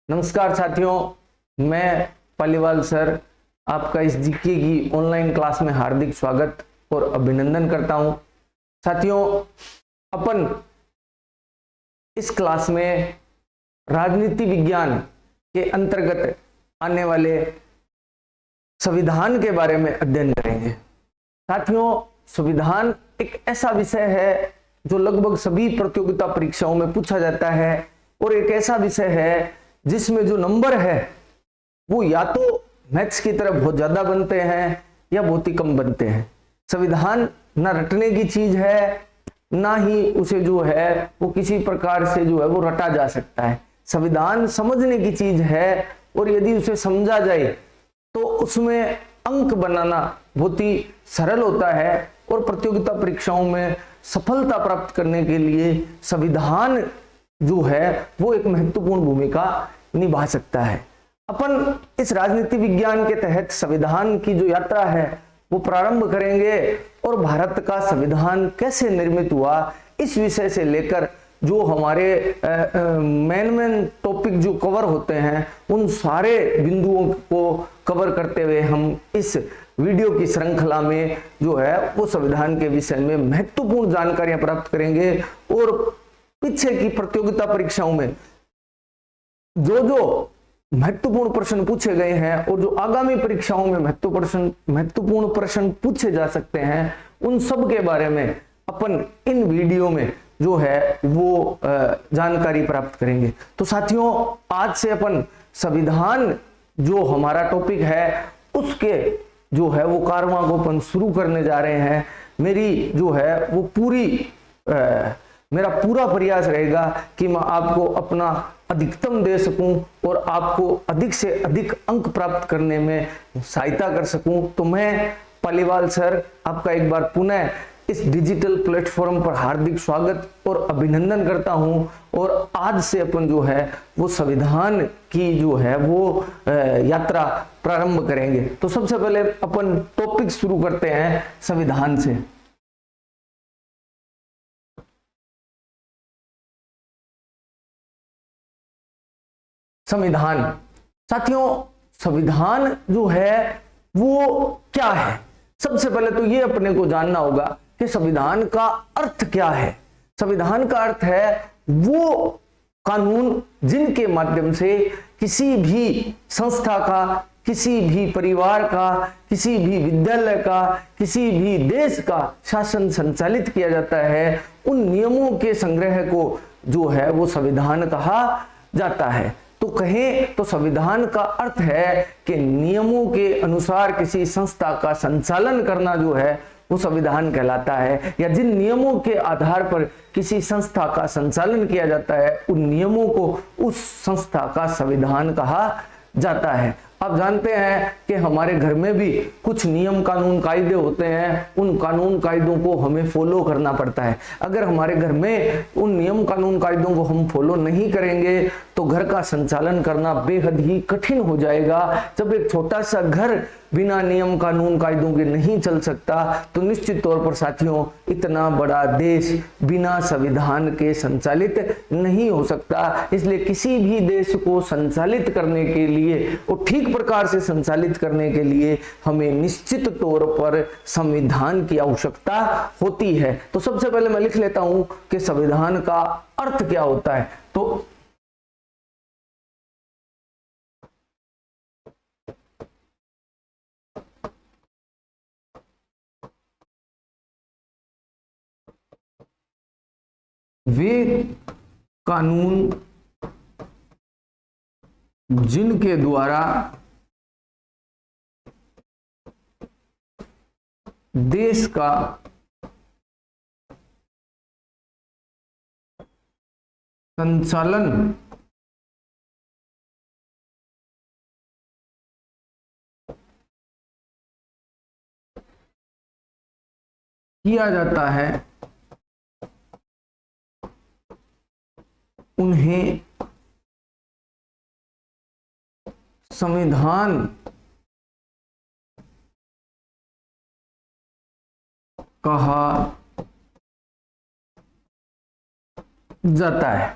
नमस्कार साथियों, मैं पालीवाल सर आपका इस जीके की ऑनलाइन क्लास में हार्दिक स्वागत और अभिनंदन करता हूं। साथियों, अपन इस क्लास में राजनीति विज्ञान के अंतर्गत आने वाले संविधान के बारे में अध्ययन करेंगे। साथियों, संविधान एक ऐसा विषय है जो लगभग सभी प्रतियोगिता परीक्षाओं में पूछा जाता है और एक ऐसा विषय है जिसमें जो नंबर है वो या तो मैथ्स की तरफ बहुत ज्यादा बनते हैं या बहुत ही कम बनते हैं। संविधान ना रटने की चीज है, ना ही उसे जो है वो किसी प्रकार से जो है वो रटा जा सकता है। संविधान समझने की चीज है और यदि उसे समझा जाए तो उसमें अंक बनाना बहुत ही सरल होता है और प्रतियोगिता परीक्षाओं में सफलता प्राप्त करने के लिए संविधान जो है वो एक महत्वपूर्ण भूमिका निभा सकता है। अपन इस राजनीति विज्ञान के तहत संविधान की जो यात्रा है वो प्रारंभ करेंगे और भारत का संविधान कैसे निर्मित हुआ इस विषय से लेकर जो हमारे मेन टॉपिक जो कवर होते हैं उन सारे बिंदुओं को कवर करते हुए हम इस वीडियो की श्रृंखला में जो है वो संविधान के विषय में महत्वपूर्ण जानकारियां प्राप्त करेंगे और पीछे की प्रतियोगिता परीक्षाओं में जो महत्वपूर्ण प्रश्न पूछे गए हैं और जो आगामी परीक्षाओं में महत्वपूर्ण प्रश्न पूछे जा सकते हैं उन सब के बारे में अपन इन वीडियो में जो है वो जानकारी प्राप्त करेंगे। तो साथियों, आज से अपन संविधान जो हमारा टॉपिक है उसके जो है वो कारवां को अपन शुरू करने जा रहे हैं। मेरी जो है वो मेरा पूरा प्रयास रहेगा कि मैं आपको अपना अधिकतम दे सकूं और आपको अधिक से अधिक अंक प्राप्त करने में सहायता कर सकूं। तो मैं पालीवाल सर आपका एक बार पुनः इस डिजिटल प्लेटफॉर्म पर हार्दिक स्वागत और अभिनंदन करता हूं और आज से अपन जो है वो संविधान की जो है वो यात्रा प्रारंभ करेंगे। तो सबसे पहले अपन टॉपिक शुरू करते हैं संविधान से। संविधान, साथियों, संविधान जो है वो क्या है? सबसे पहले तो ये अपने को जानना होगा कि संविधान का अर्थ क्या है। संविधान का अर्थ है वो कानून जिनके माध्यम से किसी भी संस्था का, किसी भी परिवार का, किसी भी विद्यालय का, किसी भी देश का शासन संचालित किया जाता है। उन नियमों के संग्रह को जो है वो संविधान कहा जाता है। तो कहें तो संविधान का अर्थ है कि नियमों के अनुसार किसी संस्था का संचालन करना जो है वो संविधान कहलाता है, या जिन नियमों के आधार पर किसी संस्था का संचालन किया जाता है उन नियमों को उस संस्था का संविधान कहा जाता है। आप जानते हैं कि हमारे घर में भी कुछ नियम कानून कायदे होते हैं, उन कानून कायदों को हमें फॉलो करना पड़ता है। अगर हमारे घर में उन नियम कानून कायदों को हम फॉलो नहीं करेंगे तो घर का संचालन करना बेहद ही कठिन हो जाएगा। जब एक छोटा सा घर बिना नियम कानून कायदों के नहीं चल सकता तो निश्चित तौर पर साथियों इतना बड़ा देश बिना संविधान के संचालित नहीं हो सकता। इसलिए किसी भी देश को संचालित करने के लिए और ठीक प्रकार से संचालित करने के लिए हमें निश्चित तौर पर संविधान की आवश्यकता होती है। तो सबसे पहले मैं लिख लेता हूं कि संविधान का अर्थ क्या होता है। तो वे कानून जिनके द्वारा देश का संचालन किया जाता है उन्हें संविधान कहा जाता है।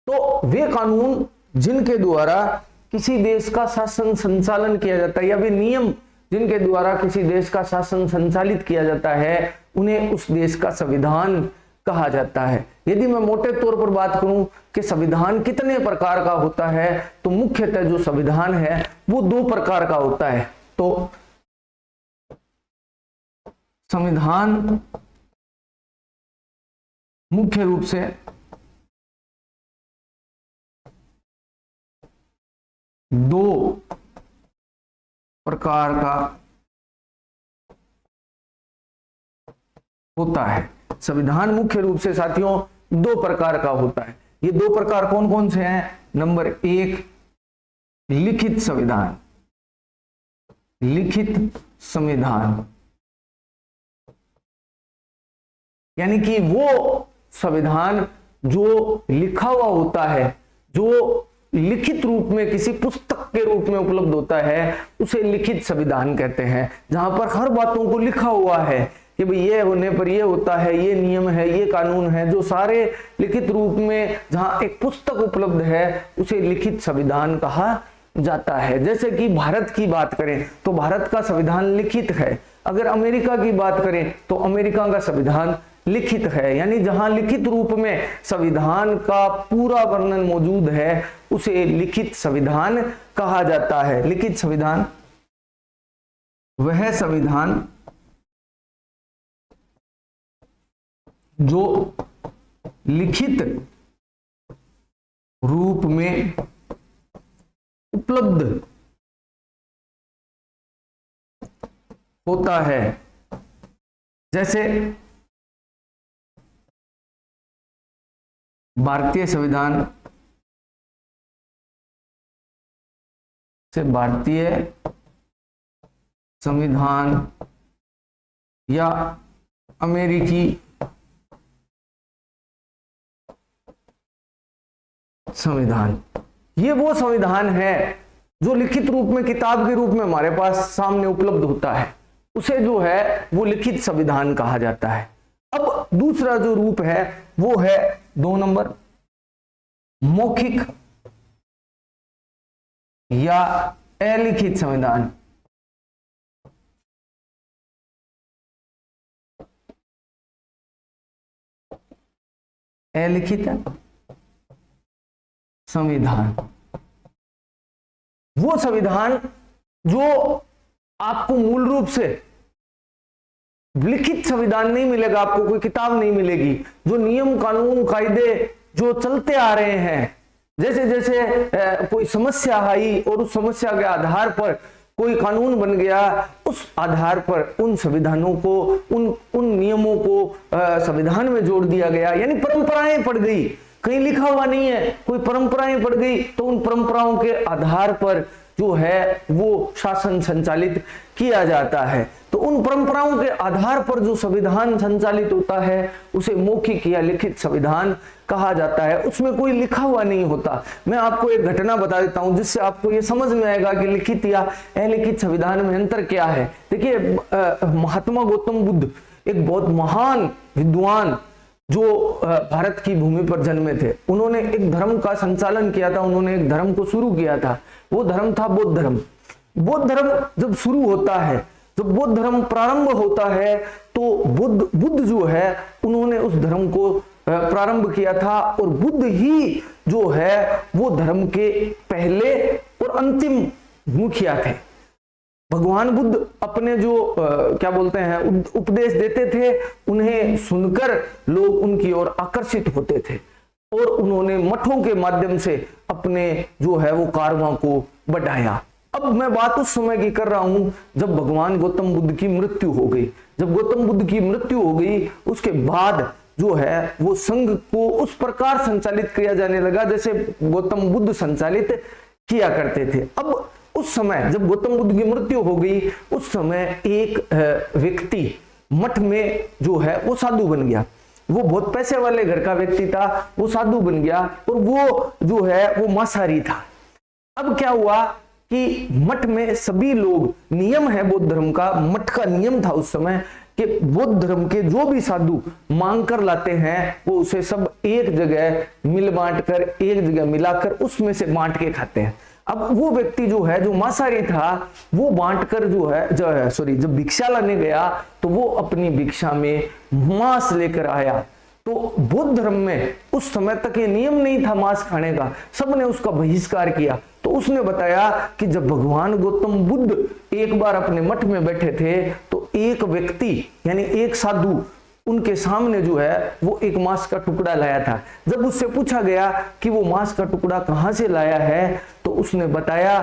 तो वे कानून जिनके द्वारा किसी देश का शासन संचालन किया जाता है, या वे नियम जिनके द्वारा किसी देश का शासन संचालित किया जाता है, उन्हें उस देश का संविधान कहा जाता है। यदि मैं मोटे तौर पर बात करूं कि संविधान कितने प्रकार का होता है, तो मुख्यतः जो संविधान है वो 2 प्रकार का होता है। तो संविधान मुख्य रूप से 2 प्रकार का होता है। संविधान मुख्य रूप से साथियों 2 प्रकार का होता है। ये 2 प्रकार कौन कौन से हैं? नंबर 1 लिखित संविधान। लिखित संविधान यानी कि वो संविधान जो लिखा हुआ होता है, जो लिखित रूप में किसी पुस्तक के रूप में उपलब्ध होता है, उसे लिखित संविधान कहते हैं। जहां पर हर बातों को लिखा हुआ है कि भाई ये होने पर ये होता है, ये नियम है, ये कानून है, जो सारे लिखित रूप में जहां एक पुस्तक उपलब्ध है, उसे लिखित संविधान कहा जाता है। जैसे कि भारत की बात करें तो भारत का संविधान लिखित है। अगर अमेरिका की बात करें तो अमेरिका का संविधान लिखित है। यानी जहां लिखित रूप में संविधान का पूरा वर्णन मौजूद है, उसे लिखित संविधान कहा जाता है। लिखित संविधान वह संविधान जो लिखित रूप में उपलब्ध होता है। जैसे भारतीय संविधान से भारतीय संविधान या अमेरिकी संविधान, ये वो संविधान है जो लिखित रूप में किताब के रूप में हमारे पास सामने उपलब्ध होता है, उसे जो है वो लिखित संविधान कहा जाता है। अब दूसरा जो रूप है वो है 2 नंबर मौखिक या अलिखित संविधान। अलिखित संविधान वो संविधान जो आपको मूल रूप से लिखित संविधान नहीं मिलेगा, आपको कोई किताब नहीं मिलेगी, जो नियम कानून कायदे जो चलते आ रहे हैं, जैसे जैसे कोई समस्या आई और उस समस्या के आधार पर कोई कानून बन गया, उस आधार पर उन संविधानों को उन नियमों को संविधान में जोड़ दिया गया। यानी परंपराएं पड़ गई, कहीं लिखा हुआ नहीं है, कोई परंपराएं पड़ गई, तो उन परंपराओं के आधार पर जो है वो शासन संचालित किया जाता है। तो उन परंपराओं के आधार पर जो संविधान संचालित होता है उसे मौखिक या लिखित संविधान कहा जाता है। उसमें कोई लिखा हुआ नहीं होता। मैं आपको एक घटना बता देता हूं जिससे आपको ये समझ में आएगा कि लिखित या अलिखित संविधान में अंतर क्या है। देखिए, महात्मा गौतम बुद्ध एक बहुत महान विद्वान जो भारत की भूमि पर जन्मे थे, उन्होंने एक धर्म का संचालन किया था, उन्होंने एक धर्म को शुरू किया था। वो धर्म था बौद्ध धर्म। बौद्ध धर्म जब शुरू होता है, जब बौद्ध धर्म प्रारंभ होता है, तो बुद्ध जो है उन्होंने उस धर्म को प्रारंभ किया था, और बुद्ध ही जो है वो धर्म के पहले और अंतिम मुखिया थे। भगवान बुद्ध अपने जो क्या बोलते हैं उपदेश देते थे, उन्हें सुनकर लोग उनकी ओर आकर्षित होते थे, और उन्होंने मठों के माध्यम से अपने जो है वो कारवां को बढ़ाया। अब मैं बात उस समय की कर रहा हूं जब भगवान गौतम बुद्ध की मृत्यु हो गई। जब गौतम बुद्ध की मृत्यु हो गई, उसके बाद जो है वो संघ को उस प्रकार संचालित किया जाने लगा जैसे गौतम बुद्ध संचालित किया करते थे। अब उस समय जब गौतम बुद्ध की मृत्यु हो गई, उस समय एक व्यक्ति मठ में जो है वो साधु बन गया। वो बहुत पैसे वाले घर का व्यक्ति था, वो साधु बन गया, और वो जो है वो मांसाहारी था। अब क्या हुआ कि मठ में सभी लोग, नियम है बौद्ध धर्म का, मठ का नियम था उस समय कि बौद्ध धर्म के जो भी साधु मांग कर लाते हैं वो उसे सब एक जगह मिल बांट कर, एक जगह मिलाकर उसमें से बांट के खाते हैं। अब वो व्यक्ति जो है, जो मांसाहारी था, वो बांट कर जब भिक्षा लाने गया तो वो अपनी भिक्षा में मांस लेकर आया। तो बौद्ध धर्म में उस समय तक ये नियम नहीं था मांस खाने का, सबने उसका बहिष्कार किया। तो उसने बताया कि जब भगवान गौतम बुद्ध एक बार अपने मठ में बैठे थे तो एक व्यक्ति यानी एक साधु उनके सामने जो है वो एक मांस का टुकड़ा लाया था। जब उससे पूछा गया कि वो मांस का टुकड़ा कहां से लाया है तो उसने बताया,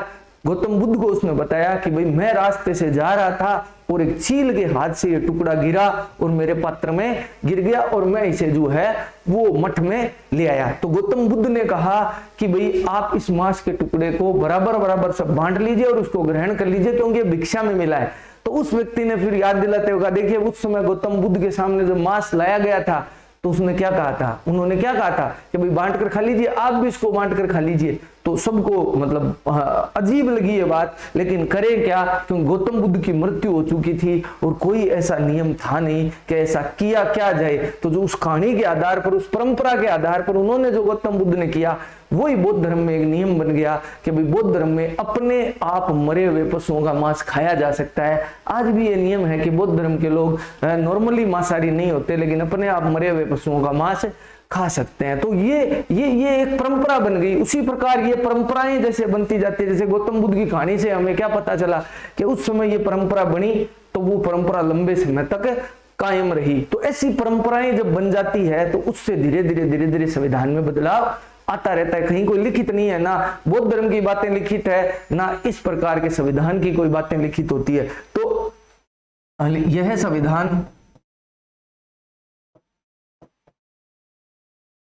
गौतम बुद्ध को उसने बताया कि भाई मैं रास्ते से जा रहा था और एक चील के हाथ से ये टुकड़ा गिरा और मेरे पात्र में गिर गया और मैं इसे जो है वो मठ में ले आया। तो गौतम बुद्ध ने कहा कि भाई आप इस मांस के टुकड़े को बराबर बराबर सब बांट लीजिए और उसको ग्रहण कर लीजिए क्योंकि भिक्षा में मिला है। तो उस व्यक्ति ने फिर याद दिलाते हुए कहा, देखिए उस समय गौतम बुद्ध के सामने जब मांस लाया गया था तो उसने क्या कहा था, उन्होंने क्या कहा था कि भाई बांट कर खा लीजिए, आप भी इसको बांट कर खा लीजिए। तो सबको मतलब अजीब लगी ये बात, लेकिन करें क्या, क्योंकि गौतम बुद्ध की मृत्यु हो चुकी थी और कोई ऐसा नियम था नहीं कि ऐसा किया क्या जाए। तो जो उस कहानी के आधार पर, उस परंपरा के आधार पर उन्होंने जो गौतम बुद्ध ने किया वही बौद्ध धर्म में एक नियम बन गया कि भाई बौद्ध धर्म में अपने आप मरे हुए पशुओं का मांस खाया जा सकता है। आज भी ये नियम है कि बौद्ध धर्म के लोग नॉर्मली मांसाहारी नहीं होते लेकिन अपने आप मरे हुए पशुओं का मांस खा सकते हैं। तो ये एक परंपरा बन गई। उसी प्रकार ये परंपराएं जैसे बनती जाती है, जैसे गौतम बुद्ध की कहानी से हमें क्या पता चला कि उस समय ये परंपरा बनी तो वो परंपरा लंबे समय तक कायम रही। तो ऐसी परंपराएं जब बन जाती है तो उससे धीरे धीरे संविधान में बदलाव आता रहता है। कहीं कोई लिखित नहीं है, ना बौद्ध धर्म की बातें लिखित है, ना इस प्रकार के संविधान की कोई बातें लिखित होती है। तो यह संविधान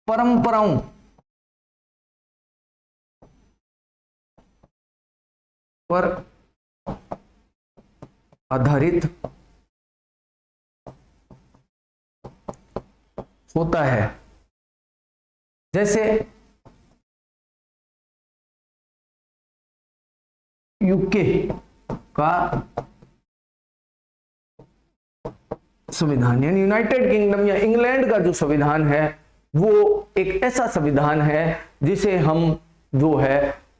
परंपराओं पर आधारित होता है। जैसे यूके का संविधान यानी यूनाइटेड किंगडम या इंग्लैंड का जो संविधान है वो एक ऐसा संविधान है जिसे हम जो है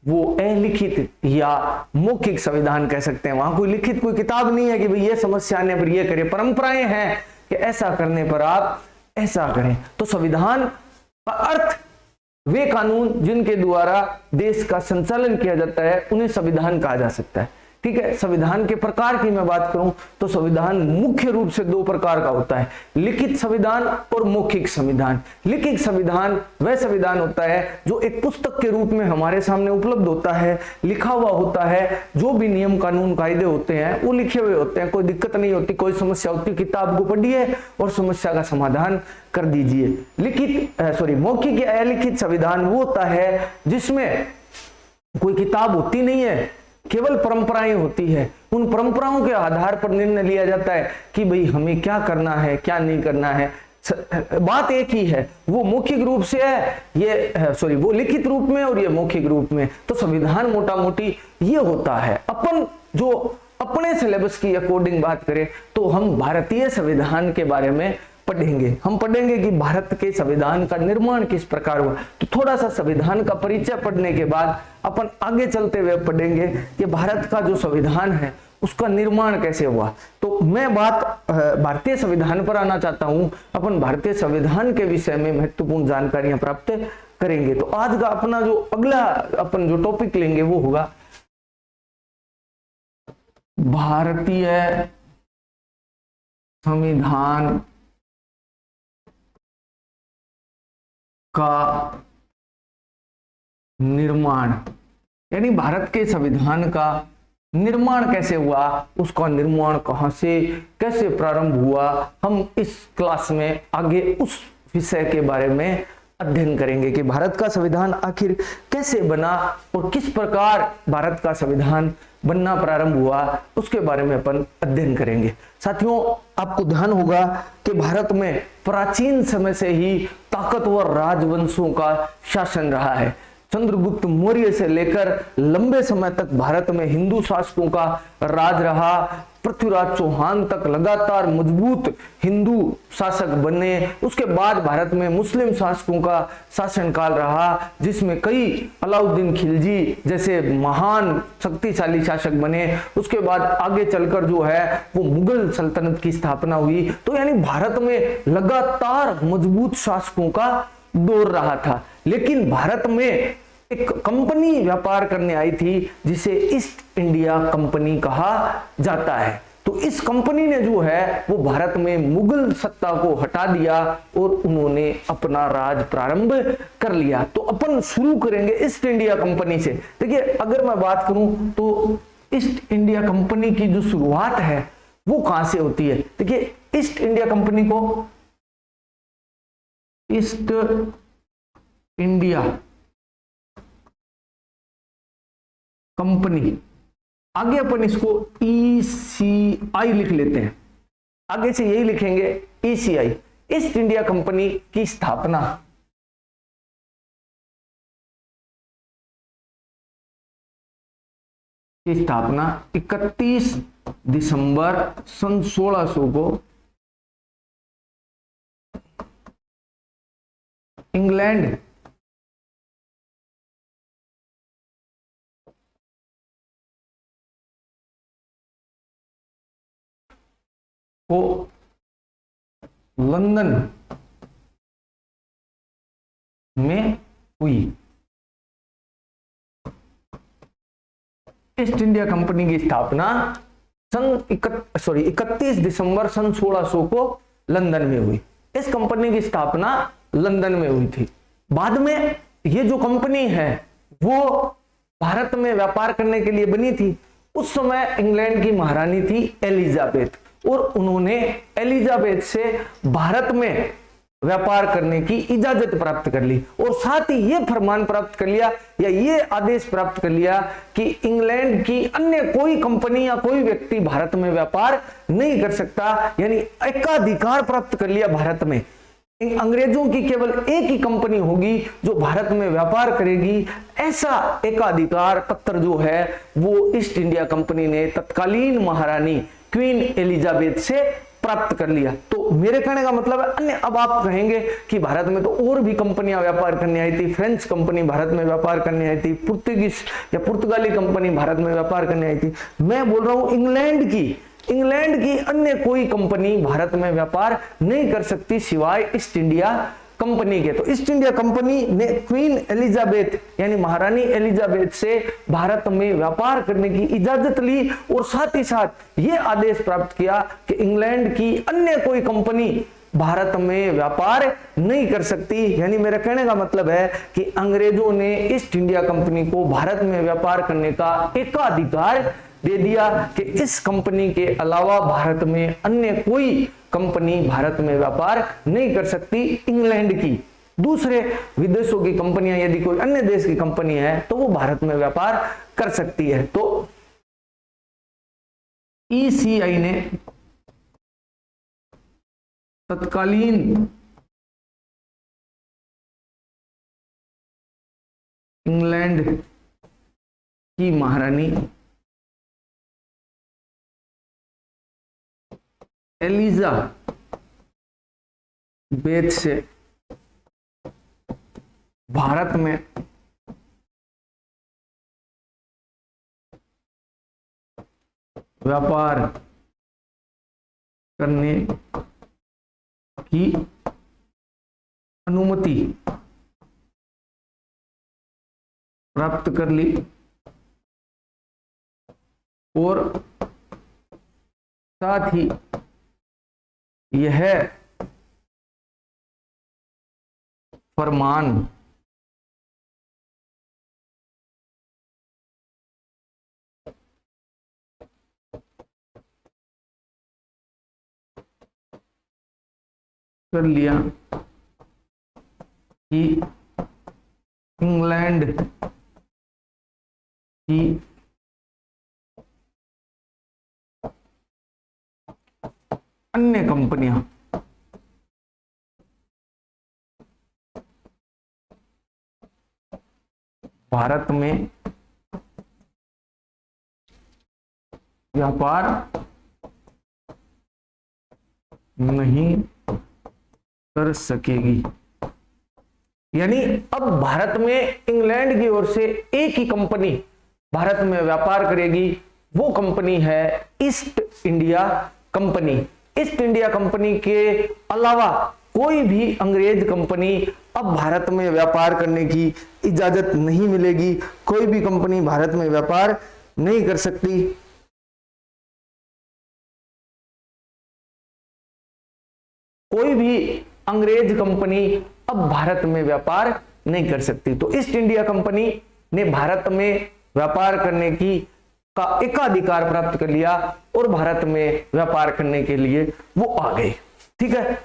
वो अलिखित या मौखिक संविधान कह सकते हैं। वहां कोई लिखित कोई किताब नहीं है कि भाई ये समस्या आने पर ये करें, परंपराएं हैं कि ऐसा करने पर आप ऐसा करें। तो संविधान का अर्थ वे कानून जिनके द्वारा देश का संचालन किया जाता है उन्हें संविधान कहा जा सकता है। ठीक है, संविधान के प्रकार की मैं बात करूं तो संविधान मुख्य रूप से दो प्रकार का होता है, लिखित संविधान और मौखिक संविधान। लिखित संविधान वह संविधान होता है जो एक पुस्तक के रूप में हमारे सामने उपलब्ध होता है, लिखा हुआ होता है। जो भी नियम कानून कायदे होते हैं वो लिखे हुए होते हैं, कोई दिक्कत नहीं होती, कोई समस्या होती किताब को पढ़िए और समस्या का समाधान कर दीजिए। मौखिक या अलिखित संविधान वो होता है जिसमें कोई किताब होती नहीं है, केवल परंपराएं होती है। उन परंपराओं के आधार पर निर्णय लिया जाता है कि भाई हमें क्या करना है क्या नहीं करना है। बात एक ही है, वो मौखिक रूप से है वो लिखित रूप में और ये मौखिक रूप में। तो संविधान मोटा मोटी ये होता है। अपन जो अपने सिलेबस की अकॉर्डिंग बात करें तो हम भारतीय संविधान के बारे में पढ़ेंगे। हम पढ़ेंगे कि भारत के संविधान का निर्माण किस प्रकार हुआ। तो थोड़ा सा संविधान का परिचय पढ़ने के बाद अपन आगे चलते हुए पढ़ेंगे कि भारत का जो संविधान है उसका निर्माण कैसे हुआ। तो मैं बात भारतीय संविधान पर आना चाहता हूं। अपन भारतीय संविधान के विषय में महत्वपूर्ण जानकारियां प्राप्त करेंगे। तो आज का अपना जो अगला अपन जो टॉपिक लेंगे वो होगा भारतीय संविधान का निर्माण, यानी भारत के संविधान का निर्माण कैसे हुआ, उसका निर्माण कहां से कैसे प्रारंभ हुआ। हम इस क्लास में आगे उस विषय के बारे में अध्ययन करेंगे कि भारत का संविधान आखिर कैसे बना और किस प्रकार भारत का संविधान बनना प्रारंभ हुआ, उसके बारे में अपन अध्ययन करेंगे। साथियों, आपको ध्यान होगा कि भारत में प्राचीन समय से ही ताकतवर राजवंशों का शासन रहा है। चंद्रगुप्त मौर्य से लेकर लंबे समय तक भारत में हिंदू शासकों का राज रहा। पृथ्वीराज चौहान तक लगातार मजबूत हिंदू शासक बने। उसके बाद भारत में मुस्लिम शासकों का शासनकाल रहा, जिसमें कई अलाउद्दीन खिलजी जैसे महान शक्तिशाली शासक बने। उसके बाद आगे चलकर जो है वो मुगल सल्तनत की स्थापना हुई। तो यानी भारत में लगातार मजबूत शासकों का दौर रहा था। लेकिन भारत में एक कंपनी व्यापार करने आई थी जिसे ईस्ट इंडिया कंपनी कहा जाता है। तो इस कंपनी ने जो है वो भारत में मुगल सत्ता को हटा दिया और उन्होंने अपना राज प्रारंभ कर लिया। तो अपन शुरू करेंगे ईस्ट इंडिया कंपनी से। देखिए, अगर मैं बात करूं तो ईस्ट इंडिया कंपनी की जो शुरुआत है वो कहां से होती है। देखिए, ईस्ट इंडिया कंपनी को ईस्ट इंडिया कंपनी, आगे अपन इसको ECI लिख लेते हैं, आगे से यही लिखेंगे ECI, ईस्ट इंडिया कंपनी की स्थापना 31 दिसंबर सन 1600 को इंग्लैंड को लंदन में हुई। ईस्ट इंडिया कंपनी की स्थापना 31 दिसंबर सन 1600 को लंदन में हुई। इस कंपनी की स्थापना लंदन में हुई थी। बाद में ये जो कंपनी है वो भारत में व्यापार करने के लिए बनी थी। उस समय इंग्लैंड की महारानी थी एलिजाबेथ, और उन्होंने एलिजाबेथ से भारत में व्यापार करने की इजाजत प्राप्त कर ली, और साथ ही यह फरमान प्राप्त कर लिया या ये आदेश प्राप्त कर लिया कि इंग्लैंड की अन्य कोई कंपनी या कोई व्यक्ति भारत में व्यापार नहीं कर सकता। यानी एकाधिकार प्राप्त कर लिया भारत में। अंग्रेजों की केवल एक ही कंपनी होगी जो भारत में व्यापार करेगी। ऐसा एकाधिकार पत्र जो है वो ईस्ट इंडिया कंपनी ने तत्कालीन महारानी क्वीन एलिजाबेथ से प्राप्त कर लिया। तो मेरे कहने का मतलब है अन्य, अब आप कहेंगे कि भारत में तो और भी कंपनियां व्यापार करने आई थी, फ्रेंच कंपनी भारत में व्यापार करने आई थी, पुर्तगीज या पुर्तगाली कंपनी भारत में व्यापार करने आई थी। मैं बोल रहा हूं इंग्लैंड की अन्य कोई कंपनी भारत में व्यापार नहीं कर सकती सिवाय ईस्ट इंडिया कंपनी के। तो ईस्ट इंडिया कंपनी ने क्वीन एलिजाबेथ यानी महारानी एलिजाबेथ से भारत में व्यापार करने की इजाजत ली, और साथ ही साथ ये आदेश प्राप्त किया कि इंग्लैंड की अन्य कोई कंपनी भारत में व्यापार नहीं कर सकती। यानी मेरे कहने का मतलब है कि अंग्रेजों ने ईस्ट इंडिया कंपनी को भारत में व्यापार करने का एकाधिकार दे दिया कि इस कंपनी के अलावा भारत में अन्य कोई कंपनी भारत में व्यापार नहीं कर सकती इंग्लैंड की। दूसरे विदेशों की कंपनियां, यदि कोई अन्य देश की कंपनी है तो वो भारत में व्यापार कर सकती है। तो ECI ने तत्कालीन इंग्लैंड की महारानी एलिजाबेथ से भारत में व्यापार करने की अनुमति प्राप्त कर ली, और साथ ही यह फरमान कर लिया कि इंग्लैंड की अन्य कंपनियां भारत में व्यापार नहीं कर सकेगी। यानी अब भारत में इंग्लैंड की ओर से एक ही कंपनी भारत में व्यापार करेगी, वो कंपनी है east India company. East India company के अलावा कोई भी अंग्रेज कंपनी अब भारत में व्यापार करने की इजाजत नहीं मिलेगी। कोई भी कंपनी भारत में व्यापार नहीं कर सकती। कोई भी अंग्रेज कंपनी अब भारत में व्यापार नहीं कर सकती। तो ईस्ट इंडिया कंपनी ने भारत में व्यापार करने की का एकाधिकार प्राप्त कर लिया और भारत में व्यापार करने के लिए वो आ गए। ठीक है,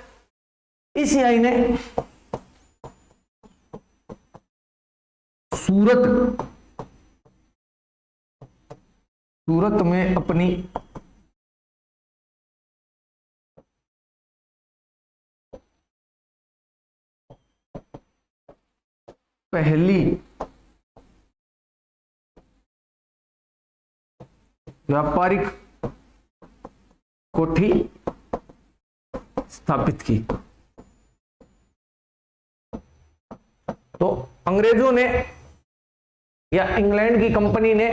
ईसीआई ने सूरत में अपनी पहली व्यापारिक कोठी स्थापित की। तो अंग्रेजों ने या इंग्लैंड की कंपनी ने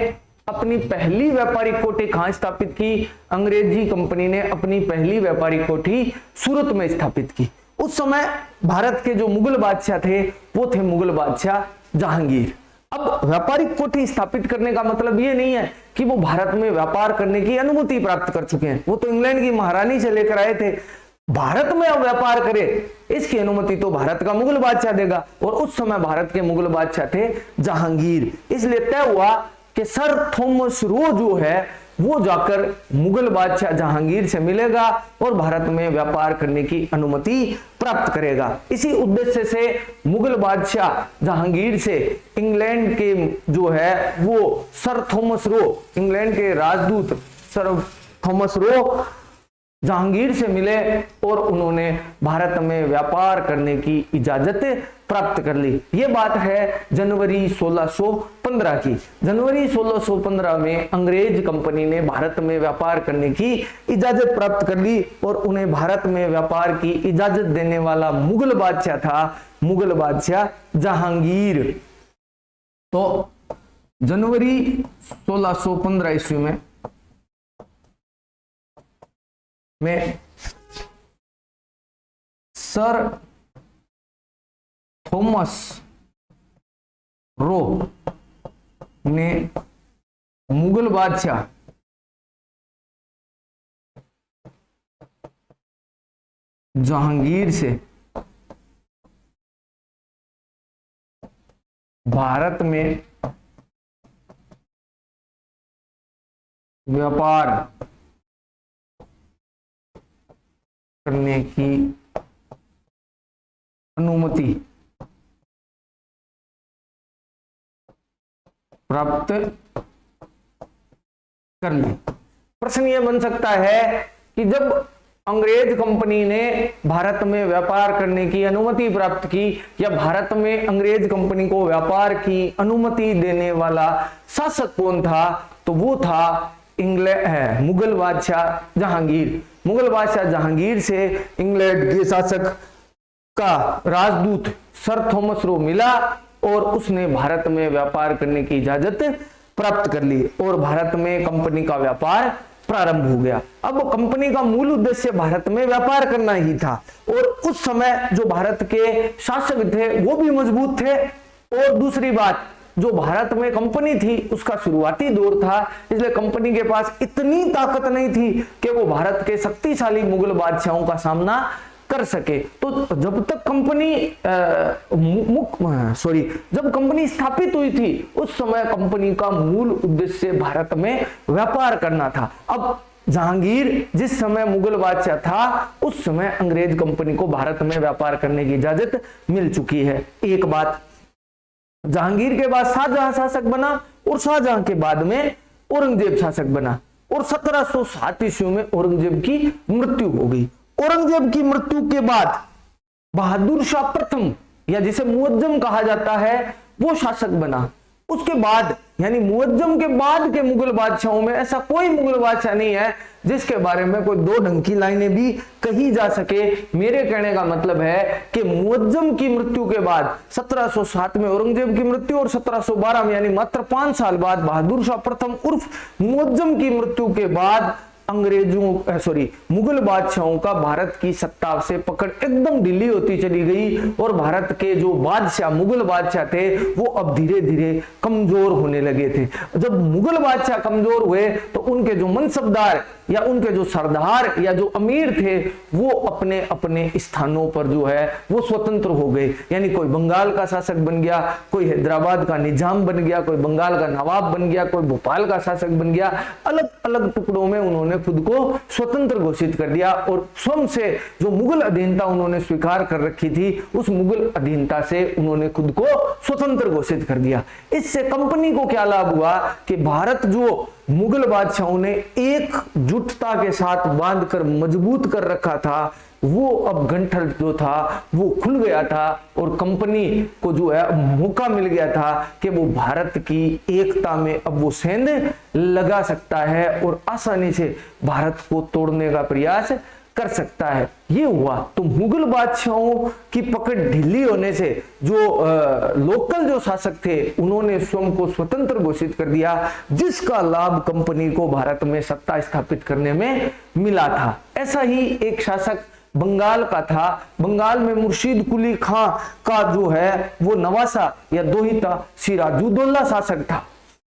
अपनी पहली व्यापारिक कोठी कहां स्थापित की? अंग्रेजी कंपनी ने अपनी पहली व्यापारिक कोठी सूरत में स्थापित की। उस समय भारत के जो मुगल बादशाह थे वो थे मुगल बादशाह जहांगीर। अब व्यापारिक कोठी स्थापित करने का मतलब ये नहीं है कि वो भारत में व्यापार करने की अनुमति प्राप्त कर चुके हैं, वो तो इंग्लैंड की महारानी से लेकर आए थे। भारत में अब व्यापार करे इसकी अनुमति तो भारत का मुगल बादशाह देगा, और उस समय भारत के मुगल बादशाह थे जहांगीर। इसलिए तय हुआ कि सर थॉमस रो जो है वो जाकर मुगल बादशाह जहांगीर से मिलेगा और भारत में व्यापार करने की अनुमति प्राप्त करेगा। इसी उद्देश्य से मुगल बादशाह जहांगीर से इंग्लैंड के जो है वो सर थॉमस रो, इंग्लैंड के राजदूत सर थॉमस रो जहांगीर से मिले और उन्होंने भारत में व्यापार करने की इजाजत प्राप्त कर ली। ये बात है जनवरी 1615 की। जनवरी 1615 में अंग्रेज कंपनी ने भारत में व्यापार करने की इजाजत प्राप्त कर ली और उन्हें भारत में व्यापार की इजाजत देने वाला मुगल बादशाह था मुगल बादशाह जहांगीर। तो जनवरी 1615 ईस्वी में सर थॉमस रो ने मुगल बादशाह जहांगीर से भारत में व्यापार करने की अनुमति प्राप्त कर ली। प्रश्न यह बन सकता है कि जब अंग्रेज कंपनी ने भारत में व्यापार करने की अनुमति प्राप्त की या भारत में अंग्रेज कंपनी को व्यापार की अनुमति देने वाला शासक कौन था? तो वो था मुगल बादशाह जहांगीर। मुगल बादशाह जहांगीर से इंग्लैंड के शासक का राजदूत सर थॉमस रो मिला और उसने भारत में व्यापार करने की इजाजत प्राप्त कर ली और भारत में कंपनी का व्यापार प्रारंभ हो गया। अब कंपनी का मूल उद्देश्य भारत में व्यापार करना ही था और उस समय जो भारत के शासक थे वो भी मजबूत थे और दूसरी बात जो भारत में कंपनी थी उसका शुरुआती दौर था, इसलिए कंपनी के पास इतनी ताकत नहीं थी कि वो भारत के शक्तिशाली मुगल बादशाहों का सामना कर सके। तो जब तक जब कंपनी स्थापित हुई थी उस समय कंपनी का मूल उद्देश्य भारत में व्यापार करना था। अब जहांगीर जिस समय मुगल बादशाह था उस समय अंग्रेज कंपनी को भारत में व्यापार करने की इजाजत मिल चुकी है। एक बात, जहांगीर के बाद शाहजहां शासक बना और शाहजहां के बाद में औरंगजेब शासक बना और 1707 ईस्वी में औरंगजेब की मृत्यु हो गई। औरंगजेब की मृत्यु के बाद बहादुर शाह प्रथम या जिसे मुअज्जम कहा जाता है वो शासक बना उसके बाद यानी मुअज्जम के बाद के मुगल बादशाहों में ऐसा कोई मुगल बादशाह नहीं है जिसके बारे में कोई दो ढंग की लाइनें भी कही जा सके। मेरे कहने का मतलब है कि मुअज्जम की मृत्यु के बाद 1707 में औरंगजेब की मृत्यु और 1712 में यानी मात्र 5 साल बाद बहादुर शाह प्रथम उर्फ मुअज्जम की मृत्यु के बाद मुगल बादशाहों का भारत की सत्ता से पकड़ एकदम ढीली होती चली गई और भारत के जो बादशाह मुगल बादशाह थे वो अब धीरे धीरे कमजोर होने लगे थे। जब मुगल बादशाह कमजोर हुए तो उनके जो मनसबदार या उनके जो सरदार या जो अमीर थे वो अपने अपने स्थानों पर जो है वो स्वतंत्र हो गए। यानी कोई बंगाल का शासक बन गया, कोई हैदराबाद का निजाम बन गया, कोई बंगाल का नवाब बन गया, कोई भोपाल का शासक बन गया। अलग अलग टुकड़ों में उन्होंने खुद को स्वतंत्र घोषित कर दिया और स्वयं से जो मुगल अधीनता उन्होंने स्वीकार कर रखी थी उस मुगल अधीनता से उन्होंने खुद को स्वतंत्र घोषित कर दिया। इससे कंपनी को क्या लाभ हुआ कि भारत जो मुगल बादशाहों ने एकजुटता के साथ बांधकर मजबूत कर रखा था वो अब गंठल जो था वो खुल गया था और कंपनी को जो है मौका मिल गया था कि वो भारत की एकता में अब वो सेंध लगा सकता है और आसानी से भारत को तोड़ने का प्रयास कर सकता है। ये हुआ तो मुगल बादशाहों की पकड़ ढीली होने से जो लोकल जो शासक थे उन्होंने स्वयं को स्वतंत्र घोषित कर दिया, जिसका लाभ कंपनी को भारत में सत्ता स्थापित करने में मिला था। ऐसा ही एक शासक बंगाल का था। बंगाल में मुर्शीद कुली खां का जो है वो नवासा या दोहिता सिराजुद्दौला शासक था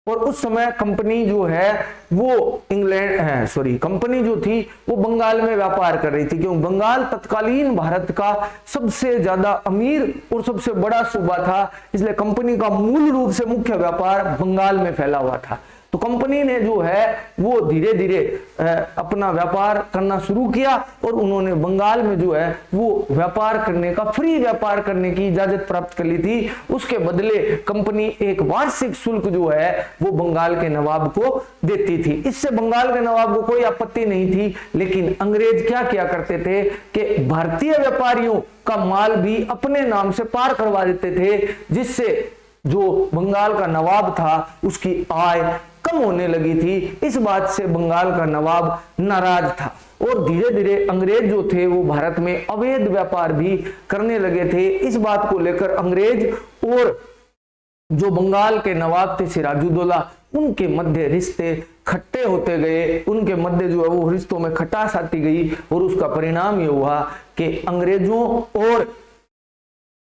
और उस समय कंपनी जो है वो कंपनी जो थी वो बंगाल में व्यापार कर रही थी, क्योंकि बंगाल तत्कालीन भारत का सबसे ज्यादा अमीर और सबसे बड़ा सूबा था, इसलिए कंपनी का मूल रूप से मुख्य व्यापार बंगाल में फैला हुआ था। तो कंपनी ने जो है वो धीरे धीरे अपना व्यापार करना शुरू किया और उन्होंने बंगाल में जो है वो व्यापार करने का फ्री व्यापार करने की इजाजत प्राप्त कर ली थी। उसके बदले कंपनी एक वार्षिक शुल्क जो है वो बंगाल के नवाब को देती थी। इससे बंगाल के नवाब को कोई आपत्ति नहीं थी, लेकिन अंग्रेज क्या किया करते थे कि भारतीय व्यापारियों का माल भी अपने नाम से पार करवा देते थे, जिससे जो बंगाल का नवाब था उसकी आय कम होने लगी थी। इस बात से बंगाल का नवाब नाराज था और धीरे धीरे अंग्रेज जो थे वो भारत में अवैध व्यापार भी करने लगे थे। इस बात को लेकर अंग्रेज और जो बंगाल के नवाब थे सिराजुद्दौला उनके मध्य रिश्ते खट्टे होते गए, उनके मध्य जो है वो रिश्तों में खटास आती गई और उसका परिणाम ये हुआ कि अंग्रेजों और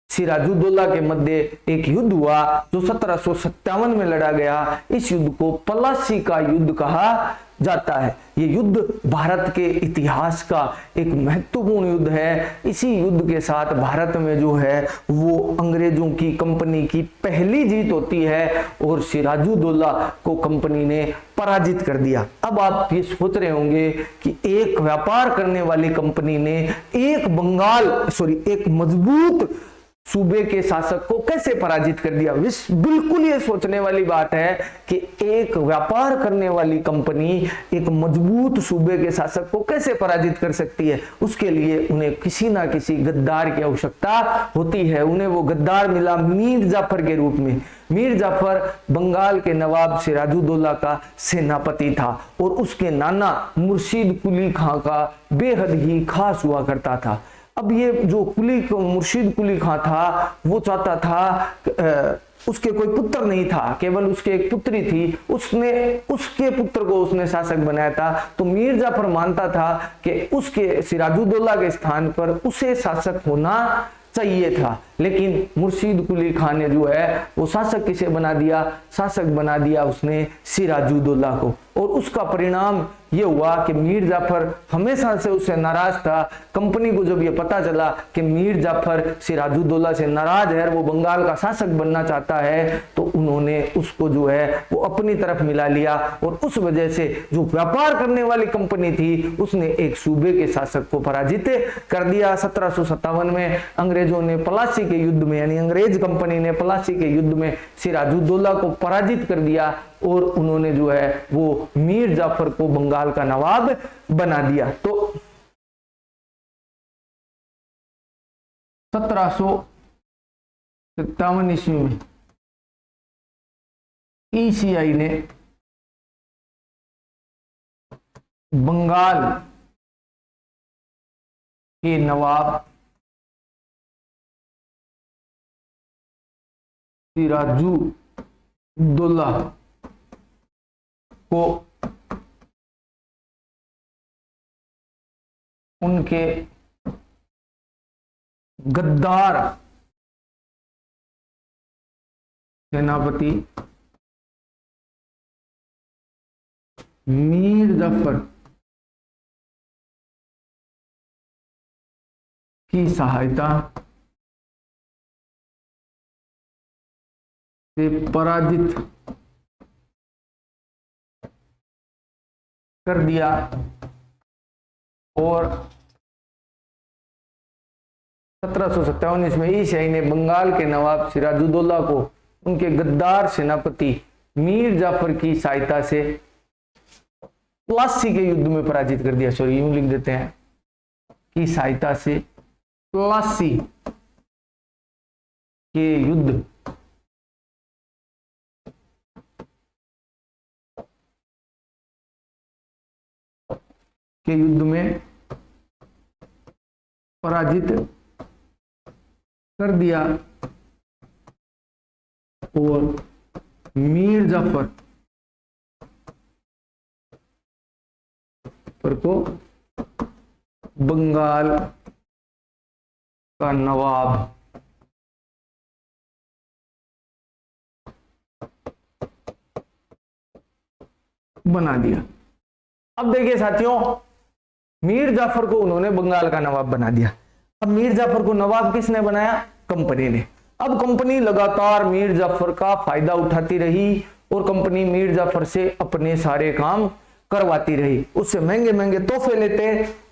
सिराजुद्दौला के मध्य एक युद्ध हुआ जो 1757 में लड़ा गया। इस युद्ध को पलासी का युद्ध कहा जाता है। ये युद्ध भारत के इतिहास का एक महत्वपूर्ण युद्ध है। इसी युद्ध के साथ भारत में जो है वो अंग्रेजों की कंपनी की पहली जीत होती है और सिराजुद्दौला को कंपनी ने पराजित कर दिया। अब आप ये सोच रहे होंगे कि एक व्यापार करने वाली कंपनी ने एक मजबूत सूबे के शासक को कैसे पराजित कर दिया। बिल्कुल ये सोचने वाली बात है कि एक व्यापार करने वाली कंपनी एक मजबूत सूबे के शासक को कैसे पराजित कर सकती है। उसके लिए उन्हें किसी ना किसी गद्दार की आवश्यकता होती है। उन्हें वो गद्दार मिला मीर जाफर के रूप में। मीर जाफर बंगाल के नवाब सिराजुद्दौला का सेनापति था और उसके नाना मुर्शीद कुली खां का बेहद ही खास हुआ करता था। अब ये जो मुर्शीद कुली खां था वो चाहता था, उसके कोई पुत्र नहीं था, केवल उसके एक पुत्री थी, उसके पुत्र को उसने शासक बनाया था। तो मीर जाफर मानता था कि उसके सिराजुद्दौला के स्थान पर उसे शासक होना चाहिए था, लेकिन मुर्शीद कुली खान ने जो है वो शासक किसे बना दिया, शासक बना दिया उसने सिराजुद्दौला को। और उसका परिणाम ये हुआ कि मीर जाफर हमेशा से उससे नाराज था। कंपनी को जब ये पता चला कि मीर जाफर सिराजुद्दौला से नाराज है, वो बंगाल का शासक बनना चाहता है, तो उन्होंने उसको जो है वो अपनी तरफ मिला लिया और उस वजह से जो व्यापार करने वाली कंपनी थी उसने एक सूबे के शासक को पराजित कर दिया। 1757 में अंग्रेजों ने पलासी के युद्ध में, यानी अंग्रेज कंपनी ने पलासी के युद्ध में सिराजुद्दौला को पराजित कर दिया और उन्होंने जो है वो मीर जाफर को बंगाल का नवाब बना दिया। तो 1757 ईस्वी में ईसीआई ने बंगाल के नवाब सिराजुद्दौला को उनके गद्दार सेनापति मीर जाफर की सहायता से पराजित कर दिया और 1757 में ईसाई ने बंगाल के नवाब सिराजुद्दौला को उनके गद्दार सेनापति मीर जाफर की सहायता से प्लासी के युद्ध में पराजित कर दिया। सॉरी, यूं लिख देते हैं, की सहायता से प्लासी के युद्ध में पराजित कर दिया और मीर जाफर को बंगाल का नवाब बना दिया। अब देखिए साथियों, मीर जाफर को उन्होंने बंगाल का नवाब बना दिया। अब मीर जाफर को नवाब किसने बनाया? कंपनी ने। अब कंपनी लगातार मीर जाफर का फायदा उठाती रही और कंपनी मीर जाफर से अपने सारे काम करवाती रही, उससे महंगे महंगे तोहफे लेते,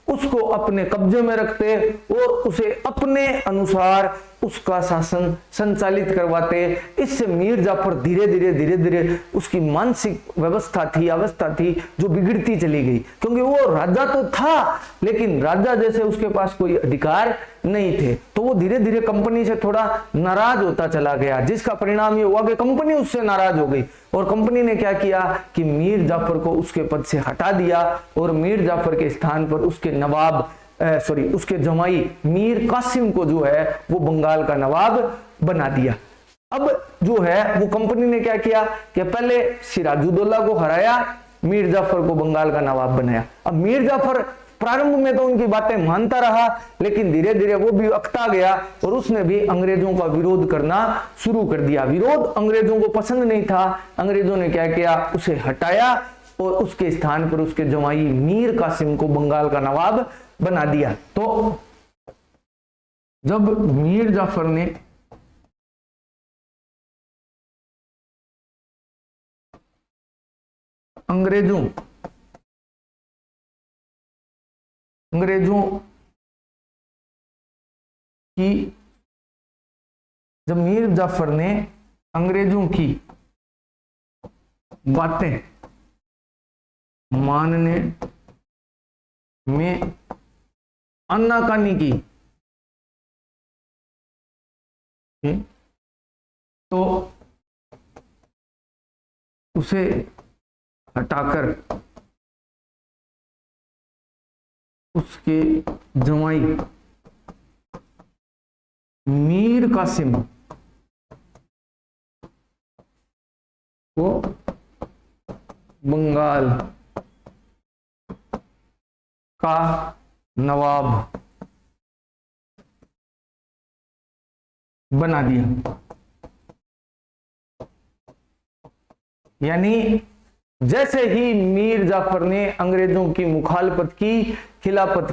उसको अपने कब्जे में रखते और उसे अपने अनुसार उसका शासन संचालित करवाते। इससे मीर जाफर धीरे धीरे उसकी मानसिक अवस्था थी जो बिगड़ती चली गई, क्योंकि वो राजा तो था लेकिन राजा जैसे उसके पास कोई अधिकार नहीं थे, तो वो धीरे धीरे कंपनी से थोड़ा नाराज होता चला गया, जिसका परिणाम ये हुआ कि कंपनी उससे नाराज हो गई और कंपनी ने क्या किया कि मीर जाफर को उसके पद से हटा दिया और मीर जाफर के स्थान पर उसके नवाब उसके जमाई मीर कासिम को जो है वो बंगाल का नवाब बना दिया। अब जो है वो कंपनी ने क्या किया कि पहले सिराजुद्दौला को हराया, मीर जाफर को बंगाल का नवाब बनाया। अब मीर जाफर प्रारंभ में तो उनकी बातें मानता रहा, लेकिन धीरे धीरे वो भी अकता गया और उसने भी अंग्रेजों का विरोध करना शुरू कर दिया। विरोध अंग्रेजों को पसंद नहीं था, अंग्रेजों ने क्या किया, उसे हटाया और उसके स्थान पर उसके जमाई मीर कासिम को बंगाल का नवाब बना दिया। तो जब मीर जाफर ने अंग्रेजों की जब मीर जाफर ने अंग्रेजों की बातें मानने में आनाकानी की तो उसे हटाकर उसके जमाई मीर कासिम को बंगाल का नवाब बना दिया। यानी जैसे ही मीर जाफर ने अंग्रेजों की मुखालफत की, खिलाफत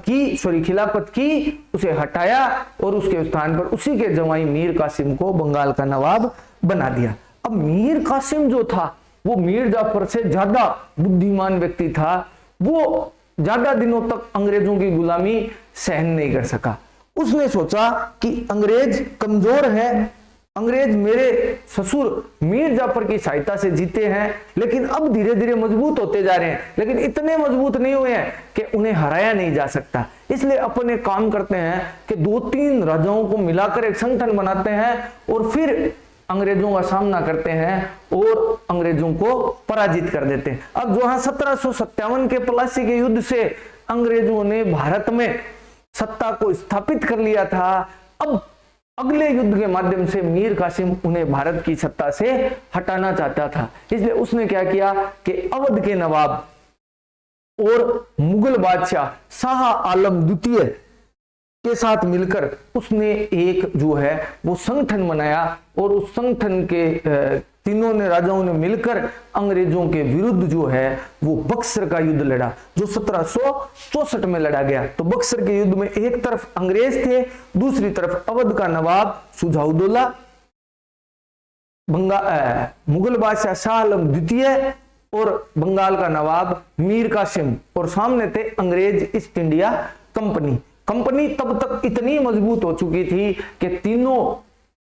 की, उसे हटाया और उसके स्थान पर उसी के जमाई मीर कासिम को बंगाल का नवाब बना दिया। अब मीर कासिम जो था वो मीर जाफर से ज्यादा बुद्धिमान व्यक्ति था, वो ज्यादा दिनों तक अंग्रेजों की गुलामी सहन नहीं कर सका। उसने सोचा कि अंग्रेज कमजोर है, अंग्रेज मेरे ससुर मीर जाफर की सहायता से जीते हैं, लेकिन अब धीरे धीरे मजबूत होते जा रहे हैं, लेकिन इतने मजबूत नहीं हुए हैं कि उन्हें हराया नहीं जा सकता। इसलिए अपन एक काम करते हैं कि 2-3 राजाओं को मिलाकर एक संगठन बनाते हैं और फिर अंग्रेजों का सामना करते हैं और अंग्रेजों को पराजित कर देते हैं। अब जो 1757 के प्लासी के युद्ध से अंग्रेजों ने भारत में सत्ता को स्थापित कर लिया था, अब अगले युद्ध के माध्यम से मीर कासिम उन्हें भारत की सत्ता से हटाना चाहता था। इसलिए उसने क्या किया कि अवध के नवाब और मुगल बादशाह शाह आलम द्वितीय के साथ मिलकर उसने एक जो है वो संगठन बनाया और उस संगठन के तीनों ने राजाओं ने मिलकर अंग्रेजों के विरुद्ध जो है वो बक्सर का युद्ध लड़ा, जो 1764 में लड़ा गया। तो बक्सर के युद्ध में एक तरफ अंग्रेज थे, दूसरी तरफ अवध का नवाब सुजाउद्दौला, मुगल बादशाह शाह आलम द्वितीय और बंगाल का नवाब मीर कासिम, और सामने थे अंग्रेज ईस्ट इंडिया कंपनी। कंपनी तब तक इतनी मजबूत हो चुकी थी कि तीनों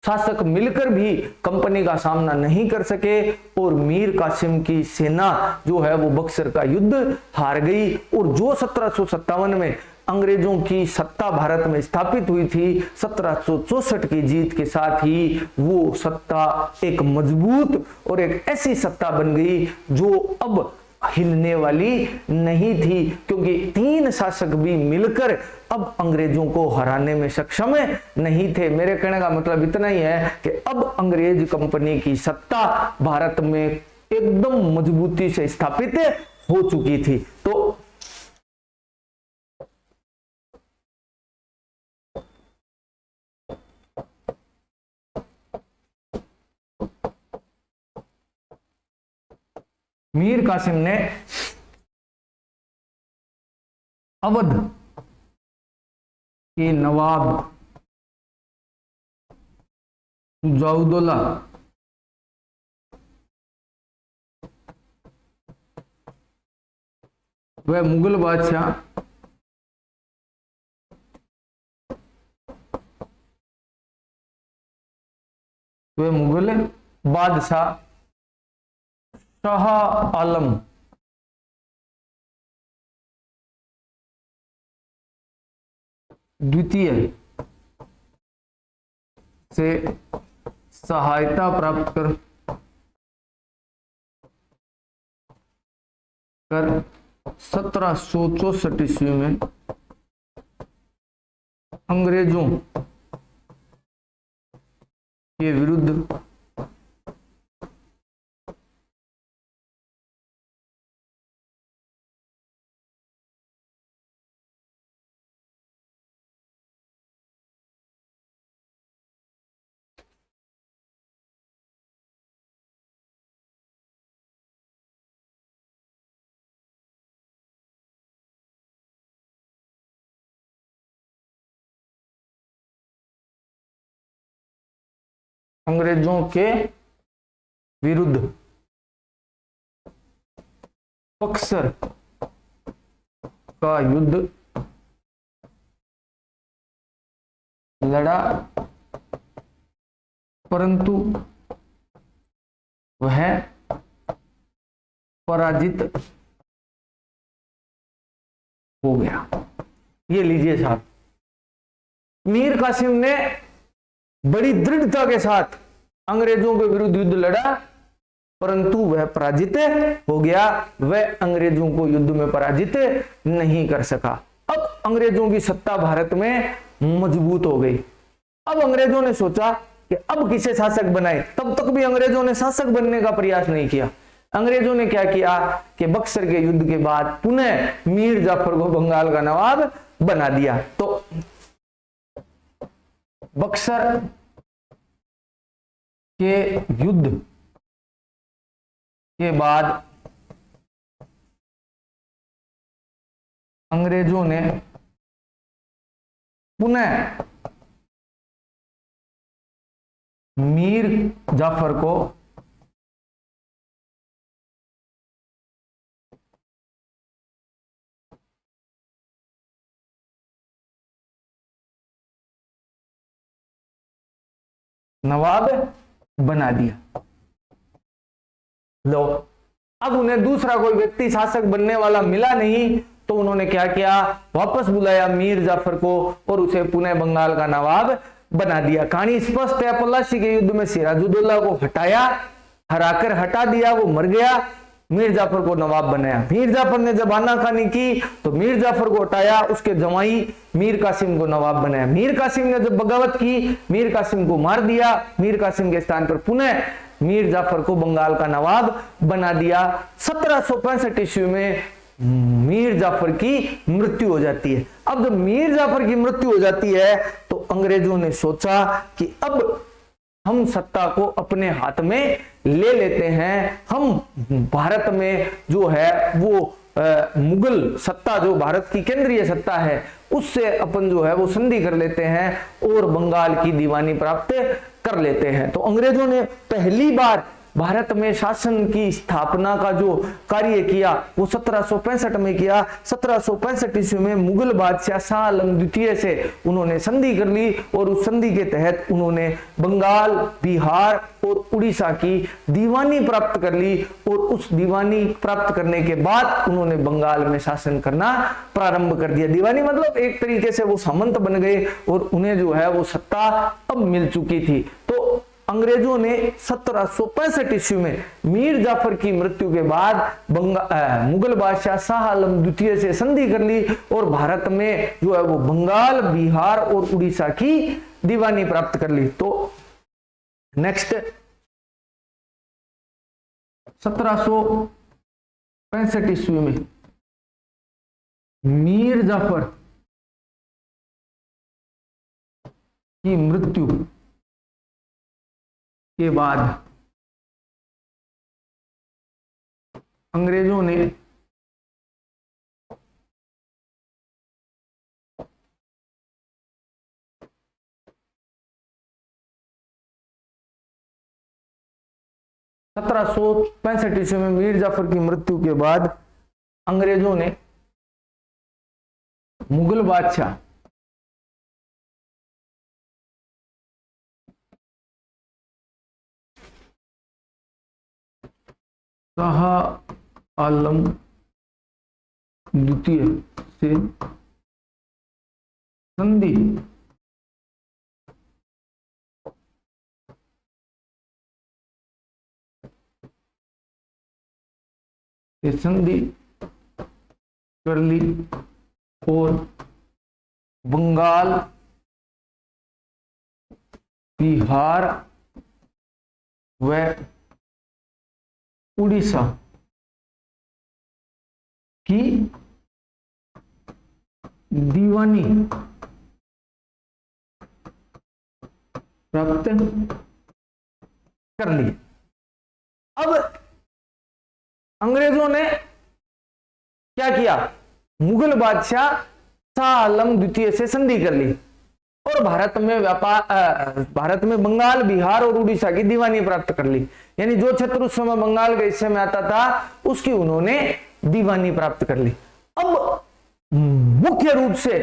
शासक मिलकर भी कंपनी का सामना नहीं कर सके और मीर कासिम की सेना जो है वो बक्सर का युद्ध हार गई। और जो 1757 में अंग्रेजों की सत्ता भारत में स्थापित हुई थी, 1764 की जीत के साथ ही वो सत्ता एक मजबूत और एक ऐसी सत्ता बन गई जो अब हिलने वाली नहीं थी, क्योंकि तीन शासक भी मिलकर अब अंग्रेजों को हराने में सक्षम नहीं थे। मेरे कहने का मतलब इतना ही है कि अब अंग्रेज कंपनी की सत्ता भारत में एकदम मजबूती से स्थापित हो चुकी थी। तो मीर कासिम ने अवध के नवाब सुजाउद्दौला वह मुगल बादशाह शाह आलम द्वितीय से सहायता प्राप्त कर 1764 ईस्वी में अंग्रेजों के विरुद्ध बक्सर का युद्ध लड़ा, परंतु वह पराजित हो गया। ये लीजिए साहब, मीर कासिम ने बड़ी दृढ़ता के साथ अंग्रेजों के विरुद्ध युद्ध लड़ा, परंतु वह पराजित हो गया। वह अंग्रेजों को युद्ध में पराजित नहीं कर सका। अब अंग्रेजों की सत्ता भारत में मजबूत हो गई। अब अंग्रेजों ने सोचा कि अब किसे शासक बनाए। तब तक भी अंग्रेजों ने शासक बनने का प्रयास नहीं किया। अंग्रेजों ने क्या किया कि बक्सर के युद्ध के बाद पुनः मीर जाफर को बंगाल का नवाब बना दिया। तो बक्सर के युद्ध के बाद अंग्रेजों ने पुनः मीर जाफर को नवाब बना दिया। लो, अब उन्हें दूसरा कोई व्यक्ति शासक बनने वाला मिला नहीं, तो उन्होंने क्या किया, वापस बुलाया मीर जाफर को और उसे पुनः बंगाल का नवाब बना दिया। कहानी स्पष्ट है, पलासी के युद्ध में सिराजुद्दौला को हराकर हटा दिया, वो मर गया, मीर जाफर को नवाब बनाया। मीर जाफर ने जब आनाकानी की तो मीर जाफर को हटाया, उसके जमाई मीर कासिम को नवाब बनाया। मीर कासिम ने जब बगावत की, मीर कासिम को मार दिया, मीर कासिम के स्थान पर पुनः मीर जाफर को बंगाल का नवाब बना दिया। 1765 ईस्वी में मीर जाफर की मृत्यु हो जाती है। अब जब मीर जाफर की मृत्यु हो जाती है तो अंग्रेजों ने सोचा कि अब हम सत्ता को अपने हाथ में ले लेते हैं, हम भारत में जो है वो मुगल सत्ता, जो भारत की केंद्रीय सत्ता है, उससे अपन जो है वो संधि कर लेते हैं और बंगाल की दीवानी प्राप्त कर लेते हैं। तो अंग्रेजों ने पहली बार भारत में शासन की स्थापना का जो कार्य किया वो 1765 में किया। 1765 ईस्वी में मुगल बादशाह शाह आलम द्वितीय से उन्होंने संधि कर ली और उस संधि के तहत उन्होंने बंगाल, बिहार और उड़ीसा की दीवानी प्राप्त कर ली और उस दीवानी प्राप्त करने के बाद उन्होंने बंगाल में शासन करना प्रारंभ कर दिया। दीवानी मतलब एक तरीके से वो सामंत बन गए और उन्हें जो है वो सत्ता अब मिल चुकी थी। तो अंग्रेजों ने 1765 ईस्वी में मीर जाफर की मृत्यु के बाद मुगल बादशाह शाह आलम द्वितीय से संधि कर ली और भारत में जो है वो बंगाल, बिहार और उड़ीसा की दीवानी प्राप्त कर ली। तो नेक्स्ट 1765 ईस्वी में मीर जाफर की मृत्यु के बाद अंग्रेजों ने ईस्वी में मीर जाफर की मृत्यु के बाद अंग्रेजों ने मुगल बादशाह शाह आलम द्वितीय से संधि कर ली और बंगाल, बिहार व उड़ीसा की दीवानी प्राप्त कर ली। अब अंग्रेजों ने क्या किया, मुगल बादशाह शाह आलम द्वितीय से संधि कर ली और भारत में बंगाल, बिहार और उड़ीसा की दीवानी प्राप्त कर ली। यानी जो क्षेत्र उस समय बंगाल के हिस्से में आता था उसकी उन्होंने दीवानी प्राप्त कर ली। अब मुख्य रूप से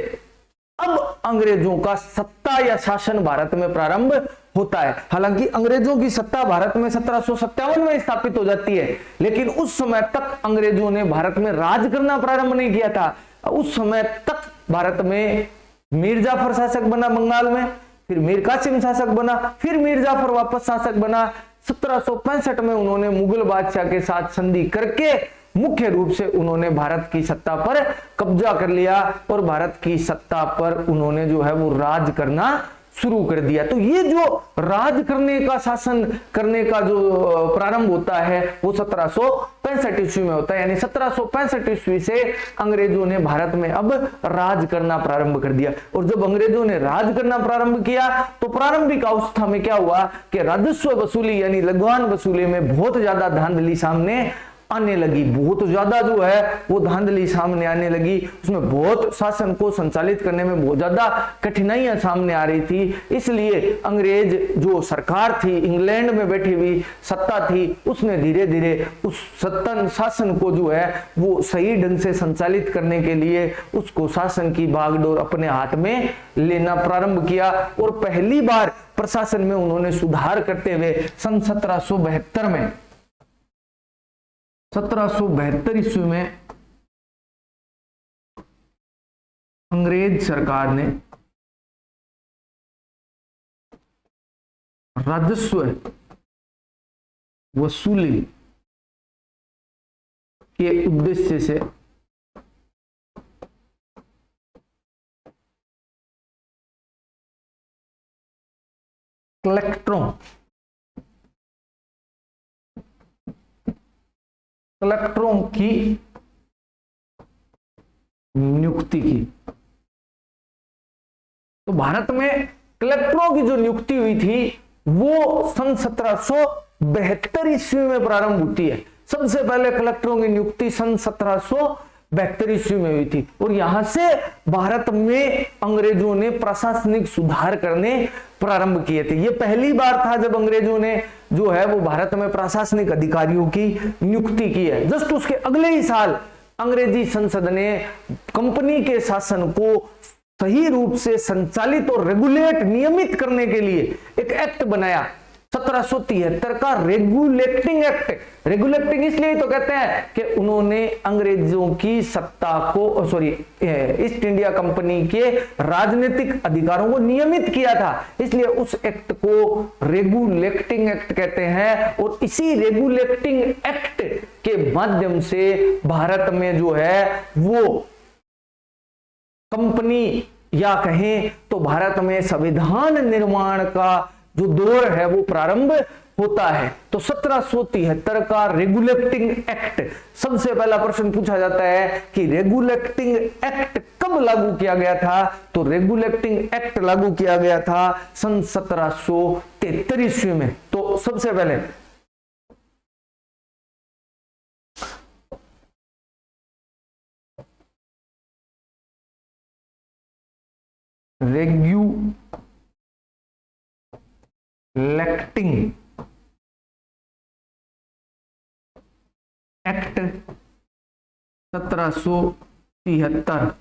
अब अंग्रेजों का सत्ता या शासन भारत में प्रारंभ होता है। हालांकि अंग्रेजों की सत्ता भारत में 1757 में स्थापित हो जाती है, लेकिन उस समय तक अंग्रेजों ने भारत में राज करना प्रारंभ नहीं किया था। उस समय तक भारत में मीर जाफर शासक बना बंगाल में, फिर मीर कासिम शासक बना, फिर मीर जाफर वापस शासक बना। 1765 में उन्होंने मुगल बादशाह के साथ संधि करके मुख्य रूप से उन्होंने भारत की सत्ता पर कब्जा कर लिया और भारत की सत्ता पर उन्होंने जो है वो राज करना शुरू कर दिया। तो ये जो राज करने का, शासन करने का जो प्रारंभ होता है वो 1765 ईस्वी में होता है। यानी 1765 ईस्वी से अंग्रेजों ने भारत में अब राज करना प्रारंभ कर दिया। और जब अंग्रेजों ने राज करना प्रारंभ किया तो प्रारंभिक अवस्था में क्या हुआ कि राजस्व वसूली यानी लघुवान वसूली में बहुत ज्यादा धांधली सामने आने लगी। बहुत ज्यादा जो है वो धांधली सामने आने लगी, उसमें बहुत शासन को संचालित करने में बहुत ज्यादा कठिनाइयां सामने आ रही थी। इसलिए अंग्रेज जो सरकार थी, इंग्लैंड में बैठी हुई सत्ता थी, उसने धीरे धीरे उस सत्ता शासन को जो है वो सही ढंग से संचालित करने के लिए उसको शासन की बागडोर अपने हाथ में लेना प्रारंभ किया। और पहली बार प्रशासन में उन्होंने सुधार करते हुए सन 1772 में 1772 ईस्वी में अंग्रेज सरकार ने राजस्व वसूली के उद्देश्य से कलेक्टरों की नियुक्ति की। तो भारत में कलेक्टरों की जो नियुक्ति हुई थी वो सन 1772 ईस्वी में प्रारंभ होती है। सबसे पहले कलेक्टरों की नियुक्ति सन 1772 ईस्वी में हुई थी और यहां से भारत में अंग्रेजों ने प्रशासनिक सुधार करने प्रारंभ किए थे। यह पहली बार था जब अंग्रेजों ने जो है वो भारत में प्रशासनिक अधिकारियों की नियुक्ति की है। जस्ट उसके अगले ही साल अंग्रेजी संसद ने कंपनी के शासन को सही रूप से संचालित और रेगुलेट नियमित करने के लिए एक एक्ट बनाया 1773 का रेगुलेटिंग एक्ट। रेगुलेटिंग इसलिए तो कहते हैं कि उन्होंने अंग्रेजों की सत्ता को ईस्ट इंडिया कंपनी के राजनीतिक अधिकारों को नियमित किया था, इसलिए उस एक्ट को रेगुलेटिंग एक्ट कहते हैं। और इसी रेगुलेटिंग एक्ट के माध्यम से भारत में जो है वो कंपनी या कहें तो भारत में संविधान निर्माण का जो दौर है वो प्रारंभ होता है। तो 1773 का रेगुलेटिंग एक्ट, सबसे पहला प्रश्न पूछा जाता है कि रेगुलेटिंग एक्ट कब लागू किया गया था? तो रेगुलेटिंग एक्ट लागू किया गया था सन 1773 ईस्वी में। तो सबसे पहले रेगुलेटिंग एक्ट 1773।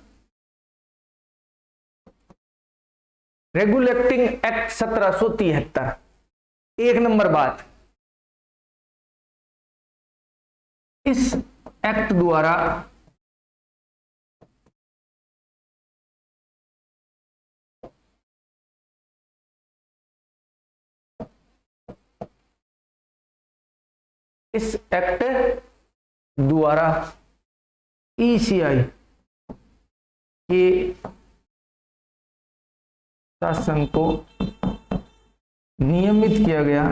Regulating act 1773। एक नंबर बात, इस एक्ट द्वारा ईसीआई के शासन को नियमित किया गया।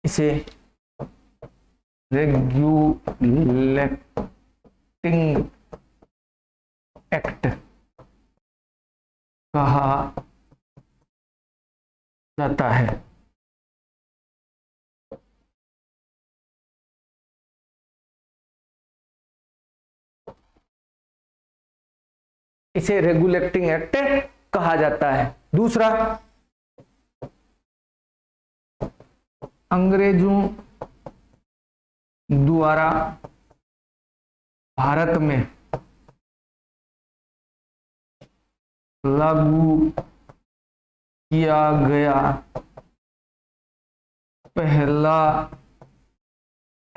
इसे रेगुलेटिंग एक्ट कहा जाता है। इसे रेगुलेटिंग एक्ट कहा जाता है। दूसरा, अंग्रेजों द्वारा भारत में लागू किया गया पहला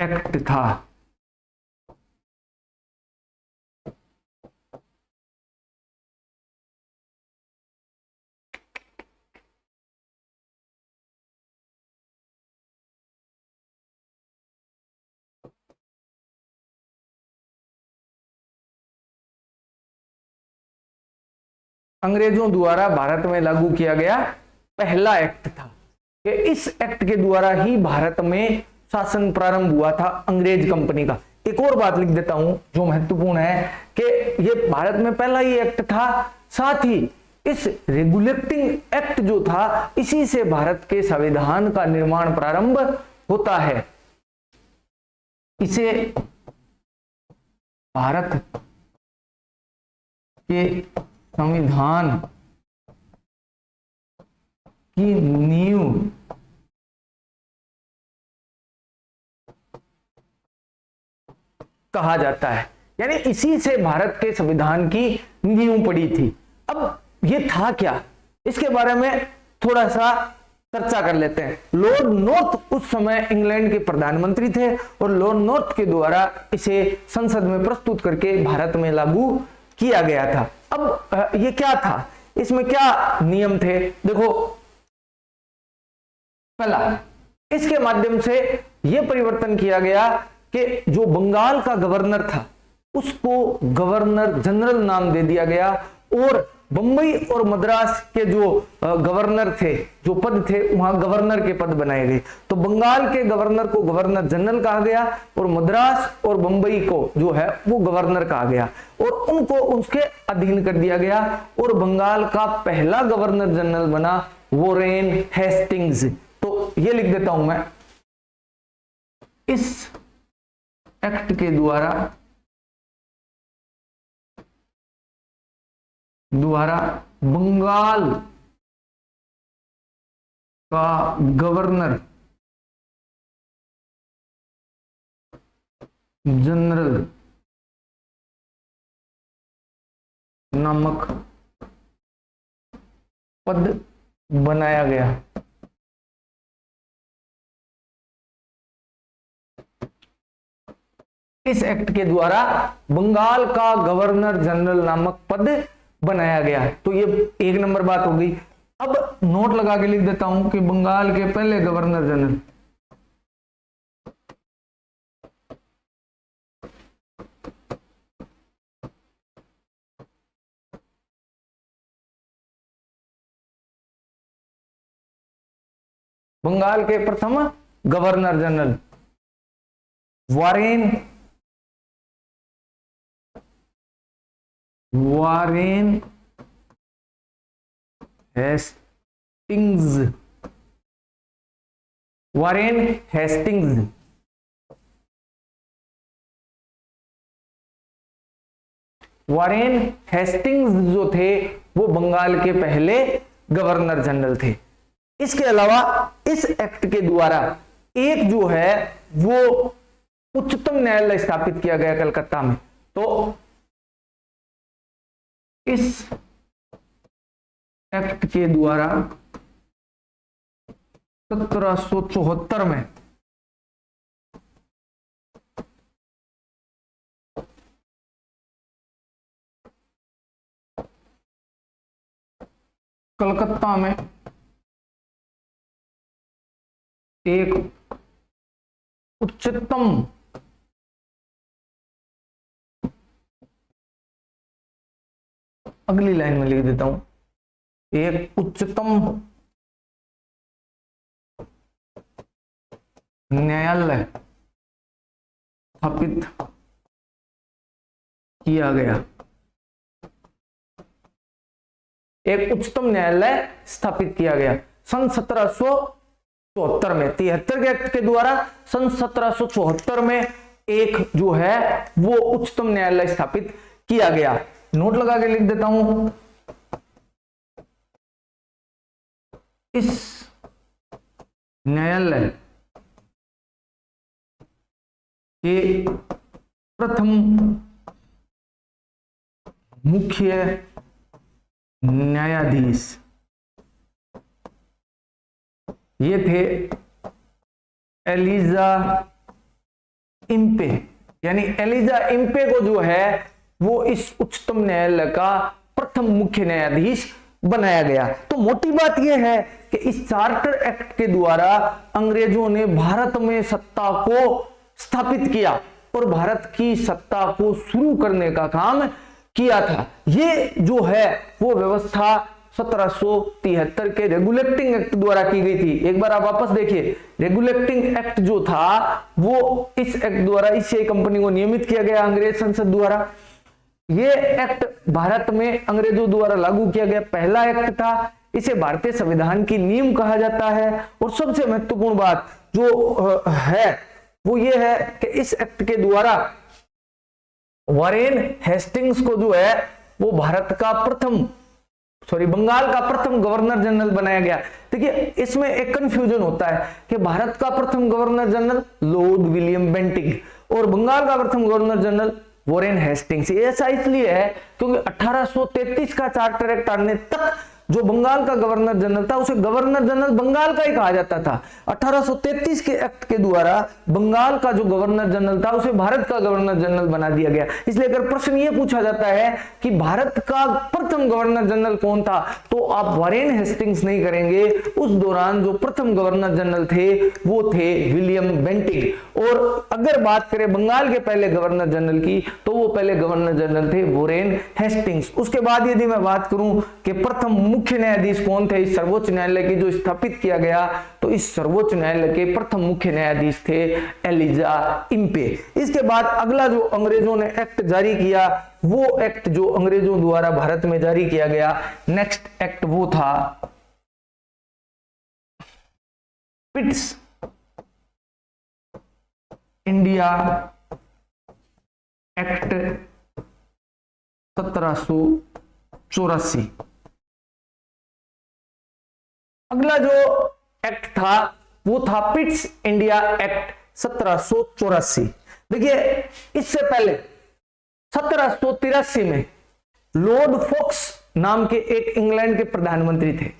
एक्ट था अंग्रेजों द्वारा भारत में लागू किया गया पहला एक्ट था कि इस एक्ट के द्वारा ही भारत में शासन प्रारंभ हुआ था अंग्रेज कंपनी का। एक और बात लिख देता हूं जो महत्वपूर्ण है कि यह भारत में पहला ही एक्ट था, साथ ही इस रेगुलेटिंग एक्ट जो था इसी से भारत के संविधान का निर्माण प्रारंभ होता है। इसे भारत के संविधान की नींव कहा जाता है, यानी इसी से भारत के संविधान की नींव पड़ी थी। अब ये था क्या, इसके बारे में थोड़ा सा चर्चा कर लेते हैं। लॉर्ड नॉर्थ उस समय इंग्लैंड के प्रधानमंत्री थे और लॉर्ड नॉर्थ के द्वारा इसे संसद में प्रस्तुत करके भारत में लागू किया गया था। अब ये क्या था, इसमें क्या नियम थे, देखो पहला, इसके माध्यम से यह परिवर्तन किया गया कि जो बंगाल का गवर्नर था उसको गवर्नर जनरल नाम दे दिया गया और बंबई और मद्रास के जो गवर्नर थे, जो पद थे, वहां गवर्नर के पद बनाए गए। तो बंगाल के गवर्नर को गवर्नर जनरल कहा गया और मद्रास और बंबई को जो है वो गवर्नर कहा गया और उनको उसके अधीन कर दिया गया। और बंगाल का पहला गवर्नर जनरल बना वॉरेन हेस्टिंग्स। तो ये लिख देता हूं मैं, इस एक्ट के द्वारा बंगाल का गवर्नर जनरल नामक पद बनाया गया। इस एक्ट के द्वारा बंगाल का गवर्नर जनरल नामक पद बनाया गया। तो ये एक नंबर बात हो गई। अब नोट लगा के लिख देता हूं कि बंगाल के पहले गवर्नर जनरल बंगाल के प्रथम governor general Warren Hastings. Warren Hastings जो थे वो बंगाल के पहले गवर्नर जनरल थे। इसके अलावा इस एक्ट के द्वारा एक जो है वो उच्चतम न्यायालय स्थापित किया गया कलकत्ता में। तो इस एक्ट के द्वारा 1774 में कलकत्ता में एक उच्चतम अगली लाइन में लिख देता हूं, एक उच्चतम न्यायालय स्थापित किया गया। एक उच्चतम न्यायालय स्थापित किया गया सन 1774 में। 73 के एक्ट के द्वारा सन 1774 में एक जो है वो उच्चतम न्यायालय स्थापित किया गया। नोट लगा के लिख देता हूं, इस न्यायालय के प्रथम मुख्य न्यायाधीश ये थे एलिजा इम्पे। यानी एलिजा इम्पे को जो है वो इस उच्चतम न्यायालय का प्रथम मुख्य न्यायाधीश बनाया गया। तो मोटी बात यह है कि इस चार्टर एक्ट के द्वारा अंग्रेजों ने भारत में सत्ता को स्थापित किया और भारत की सत्ता को शुरू करने का काम किया था। ये जो है वो व्यवस्था 1773 के रेगुलेटिंग एक्ट द्वारा की गई थी। एक बार आप वापस देखिए, रेगुलेटिंग एक्ट जो था वो इस एक्ट द्वारा ईसीआई कंपनी को नियमित किया गया अंग्रेज संसद द्वारा। ये एक्ट भारत में अंग्रेजों द्वारा लागू किया गया पहला एक्ट था। इसे भारतीय संविधान की नींव कहा जाता है। और सबसे महत्वपूर्ण बात जो है वो ये है कि इस एक्ट के द्वारा वॉरेन हेस्टिंग्स को जो है वो बंगाल का प्रथम गवर्नर जनरल बनाया गया। देखिए इसमें एक कंफ्यूजन होता है कि भारत का प्रथम governor general Lord William Bentinck और बंगाल का प्रथम गवर्नर जनरल वॉरेन हेस्टिंग्स। ऐसा इसलिए है क्योंकि 1833 का चार्टर एक्ट आने तक जो बंगाल का गवर्नर जनरल था उसे गवर्नर जनरल बंगाल का ही कहा जाता था। 1833 के एक्ट के द्वारा बंगाल का जो गवर्नर जनरल था उसे भारत का गवर्नर जनरल बना दिया गया। इसलिए अगर प्रश्न ये पूछा जाता है कि भारत का प्रथम गवर्नर जनरल कौन था, तो आप वॉरेन हेस्टिंग्स नहीं करेंगे। उस दौरान जो प्रथम गवर्नर जनरल थे वो थे विलियम बेंटिक। और अगर बात करें बंगाल के पहले गवर्नर जनरल की, तो वो पहले गवर्नर जनरल थे वॉरेन हेस्टिंग्स। उसके बाद यदि मैं बात करूं कि प्रथम मुख्य न्यायाधीश कौन थे इस सर्वोच्च न्यायालय की जो स्थापित किया गया, तो इस सर्वोच्च न्यायालय के प्रथम मुख्य न्यायाधीश थे एलिजा इम्पे। इसके बाद अगला जो अंग्रेजों ने एक्ट जारी किया, वो एक्ट जो अंग्रेजों द्वारा भारत में जारी किया गया, नेक्स्ट एक्ट वो था पिट्स इंडिया एक्ट 1784। अगला जो एक्ट था वो था पिट्स इंडिया एक्ट 1784। देखिए, इससे पहले 1783 में लॉर्ड फॉक्स नाम के एक इंग्लैंड के प्रधानमंत्री थे।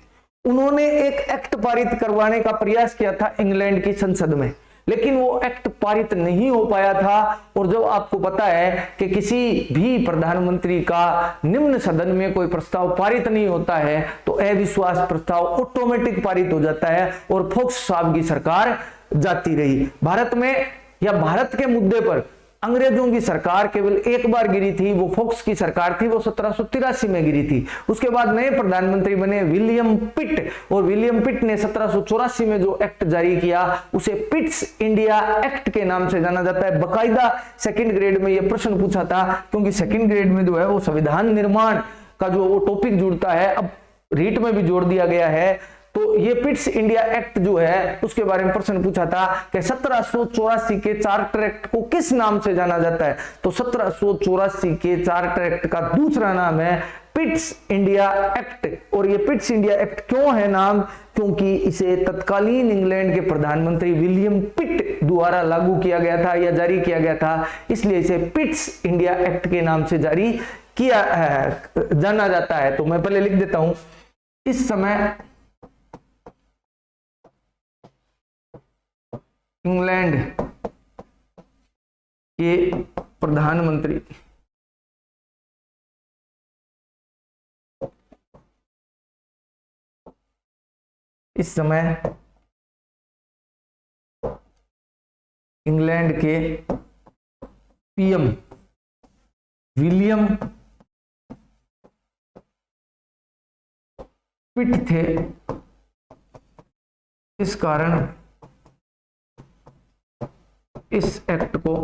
उन्होंने एक एक्ट पारित करवाने का प्रयास किया था इंग्लैंड की संसद में, लेकिन वो एक्ट पारित नहीं हो पाया था। और जब आपको पता है कि किसी भी प्रधानमंत्री का निम्न सदन में कोई प्रस्ताव पारित नहीं होता है, तो अविश्वास प्रस्ताव ऑटोमेटिक पारित हो जाता है और फॉक्स साहब की सरकार जाती रही। भारत में या भारत के मुद्दे पर अंग्रेजों की सरकार केवल एक बार गिरी थी, वो फॉक्स की सरकार थी, वो 1783 में गिरी थी। उसके बाद नए प्रधानमंत्री बने विलियम पिट, और विलियम पिट ने 1784 में जो एक्ट जारी किया उसे पिट्स इंडिया एक्ट के नाम से जाना जाता है। बकायदा सेकंड ग्रेड में यह प्रश्न पूछा था, क्योंकि सेकंड ग्रेड में जो है वो संविधान निर्माण का जो वो टॉपिक जुड़ता है, अब रीट में भी जोड़ दिया गया है। तो ये पिट्स इंडिया एक्ट जो है उसके बारे में प्रश्न पूछा था कि 1784 के चार्टर एक्ट को किस नाम से जाना जाता है, तो 1784 के चार्टर एक्ट का दूसरा नाम है पिट्स इंडिया एक्ट। और ये पिट्स इंडिया एक्ट क्यों है नाम, क्योंकि इसे तत्कालीन इंग्लैंड के प्रधानमंत्री विलियम पिट द्वारा लागू किया गया था या जारी किया गया था, इसलिए इसे पिट्स इंडिया एक्ट के नाम से जारी किया जाना जाता है। तो मैं पहले लिख देता हूं, इस समय इंग्लैंड के प्रधानमंत्री इस समय इंग्लैंड के पीएम विलियम पिट थे। इस कारण इस एक्ट को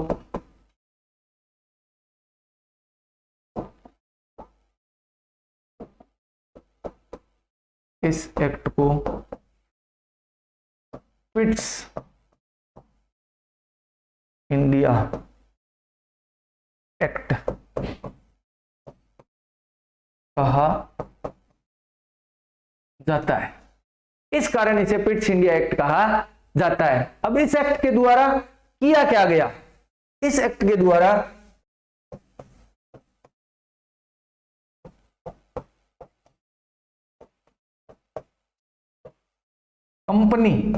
पिट्स इंडिया एक्ट कहा जाता है। इस कारण इसे पिट्स इंडिया एक्ट कहा जाता है। अब इस एक्ट के द्वारा किया क्या गया, इस एक्ट के द्वारा कंपनी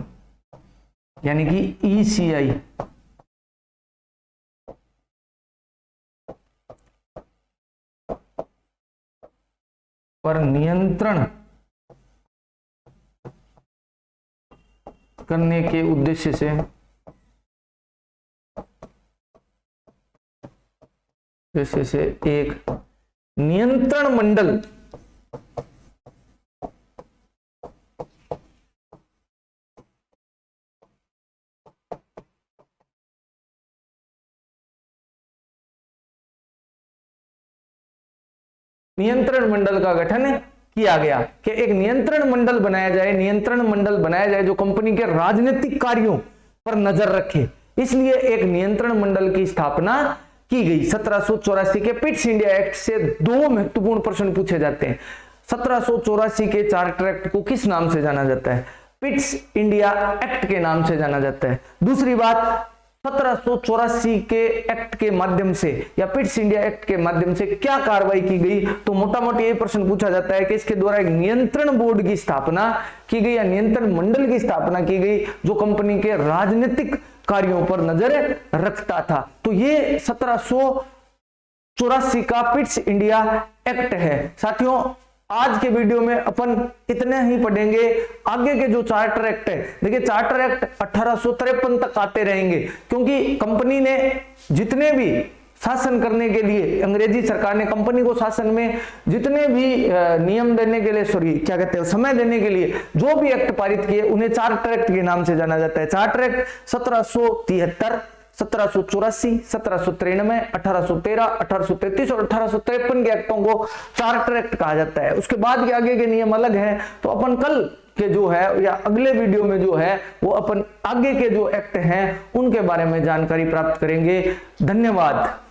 यानी कि ईसीआई पर नियंत्रण करने के उद्देश्य से एक नियंत्रण मंडल का गठन किया गया कि एक नियंत्रण मंडल बनाया जाए जो कंपनी के राजनीतिक कार्यों पर नजर रखे। इसलिए एक नियंत्रण मंडल की स्थापना की गई। 1784 के पिट्स इंडिया एक्ट से दो महत्वपूर्ण प्रश्न पूछे जाते हैं। 1784 के चार्टर एक्ट को किस नाम से जाना जाता है, पिट्स इंडिया एक्ट के नाम से जाना जाता है। दूसरी बात, 1784 के एक्ट के माध्यम से या पिट्स इंडिया एक्ट के माध्यम से क्या कार्रवाई की गई, तो मोटा मोटी ये प्रश्न पूछा जाता है कि इसके द्वारा एक नियंत्रण बोर्ड की स्थापना की गई या नियंत्रण मंडल की स्थापना की गई जो कंपनी के राजनीतिक कार्यों पर नजर रखता था। तो ये 1784 का पिट्स इंडिया एक्ट है। साथियों, आज के वीडियो में अपन इतने ही पढ़ेंगे। आगे के जो चार्टर एक्ट है, देखिए चार्टर एक्ट 1853 तक आते रहेंगे, क्योंकि कंपनी ने जितने भी शासन करने के लिए, अंग्रेजी सरकार ने कंपनी को शासन में जितने भी नियम देने के लिए, क्या कहते हैं, समय देने के लिए जो भी एक्ट पारित किए उन्हें चार्टर एक्ट के नाम से जाना जाता है। चार्टर एक्ट 1773, 1784, 1793, 1813, 1833 और 1853 के एक्टों को चार्टर एक्ट कहा जाता है। उसके बाद के आगे के नियम अलग हैं, तो अपन कल के जो है या अगले वीडियो में जो है वो अपन आगे के जो एक्ट हैं उनके बारे में जानकारी प्राप्त करेंगे। धन्यवाद।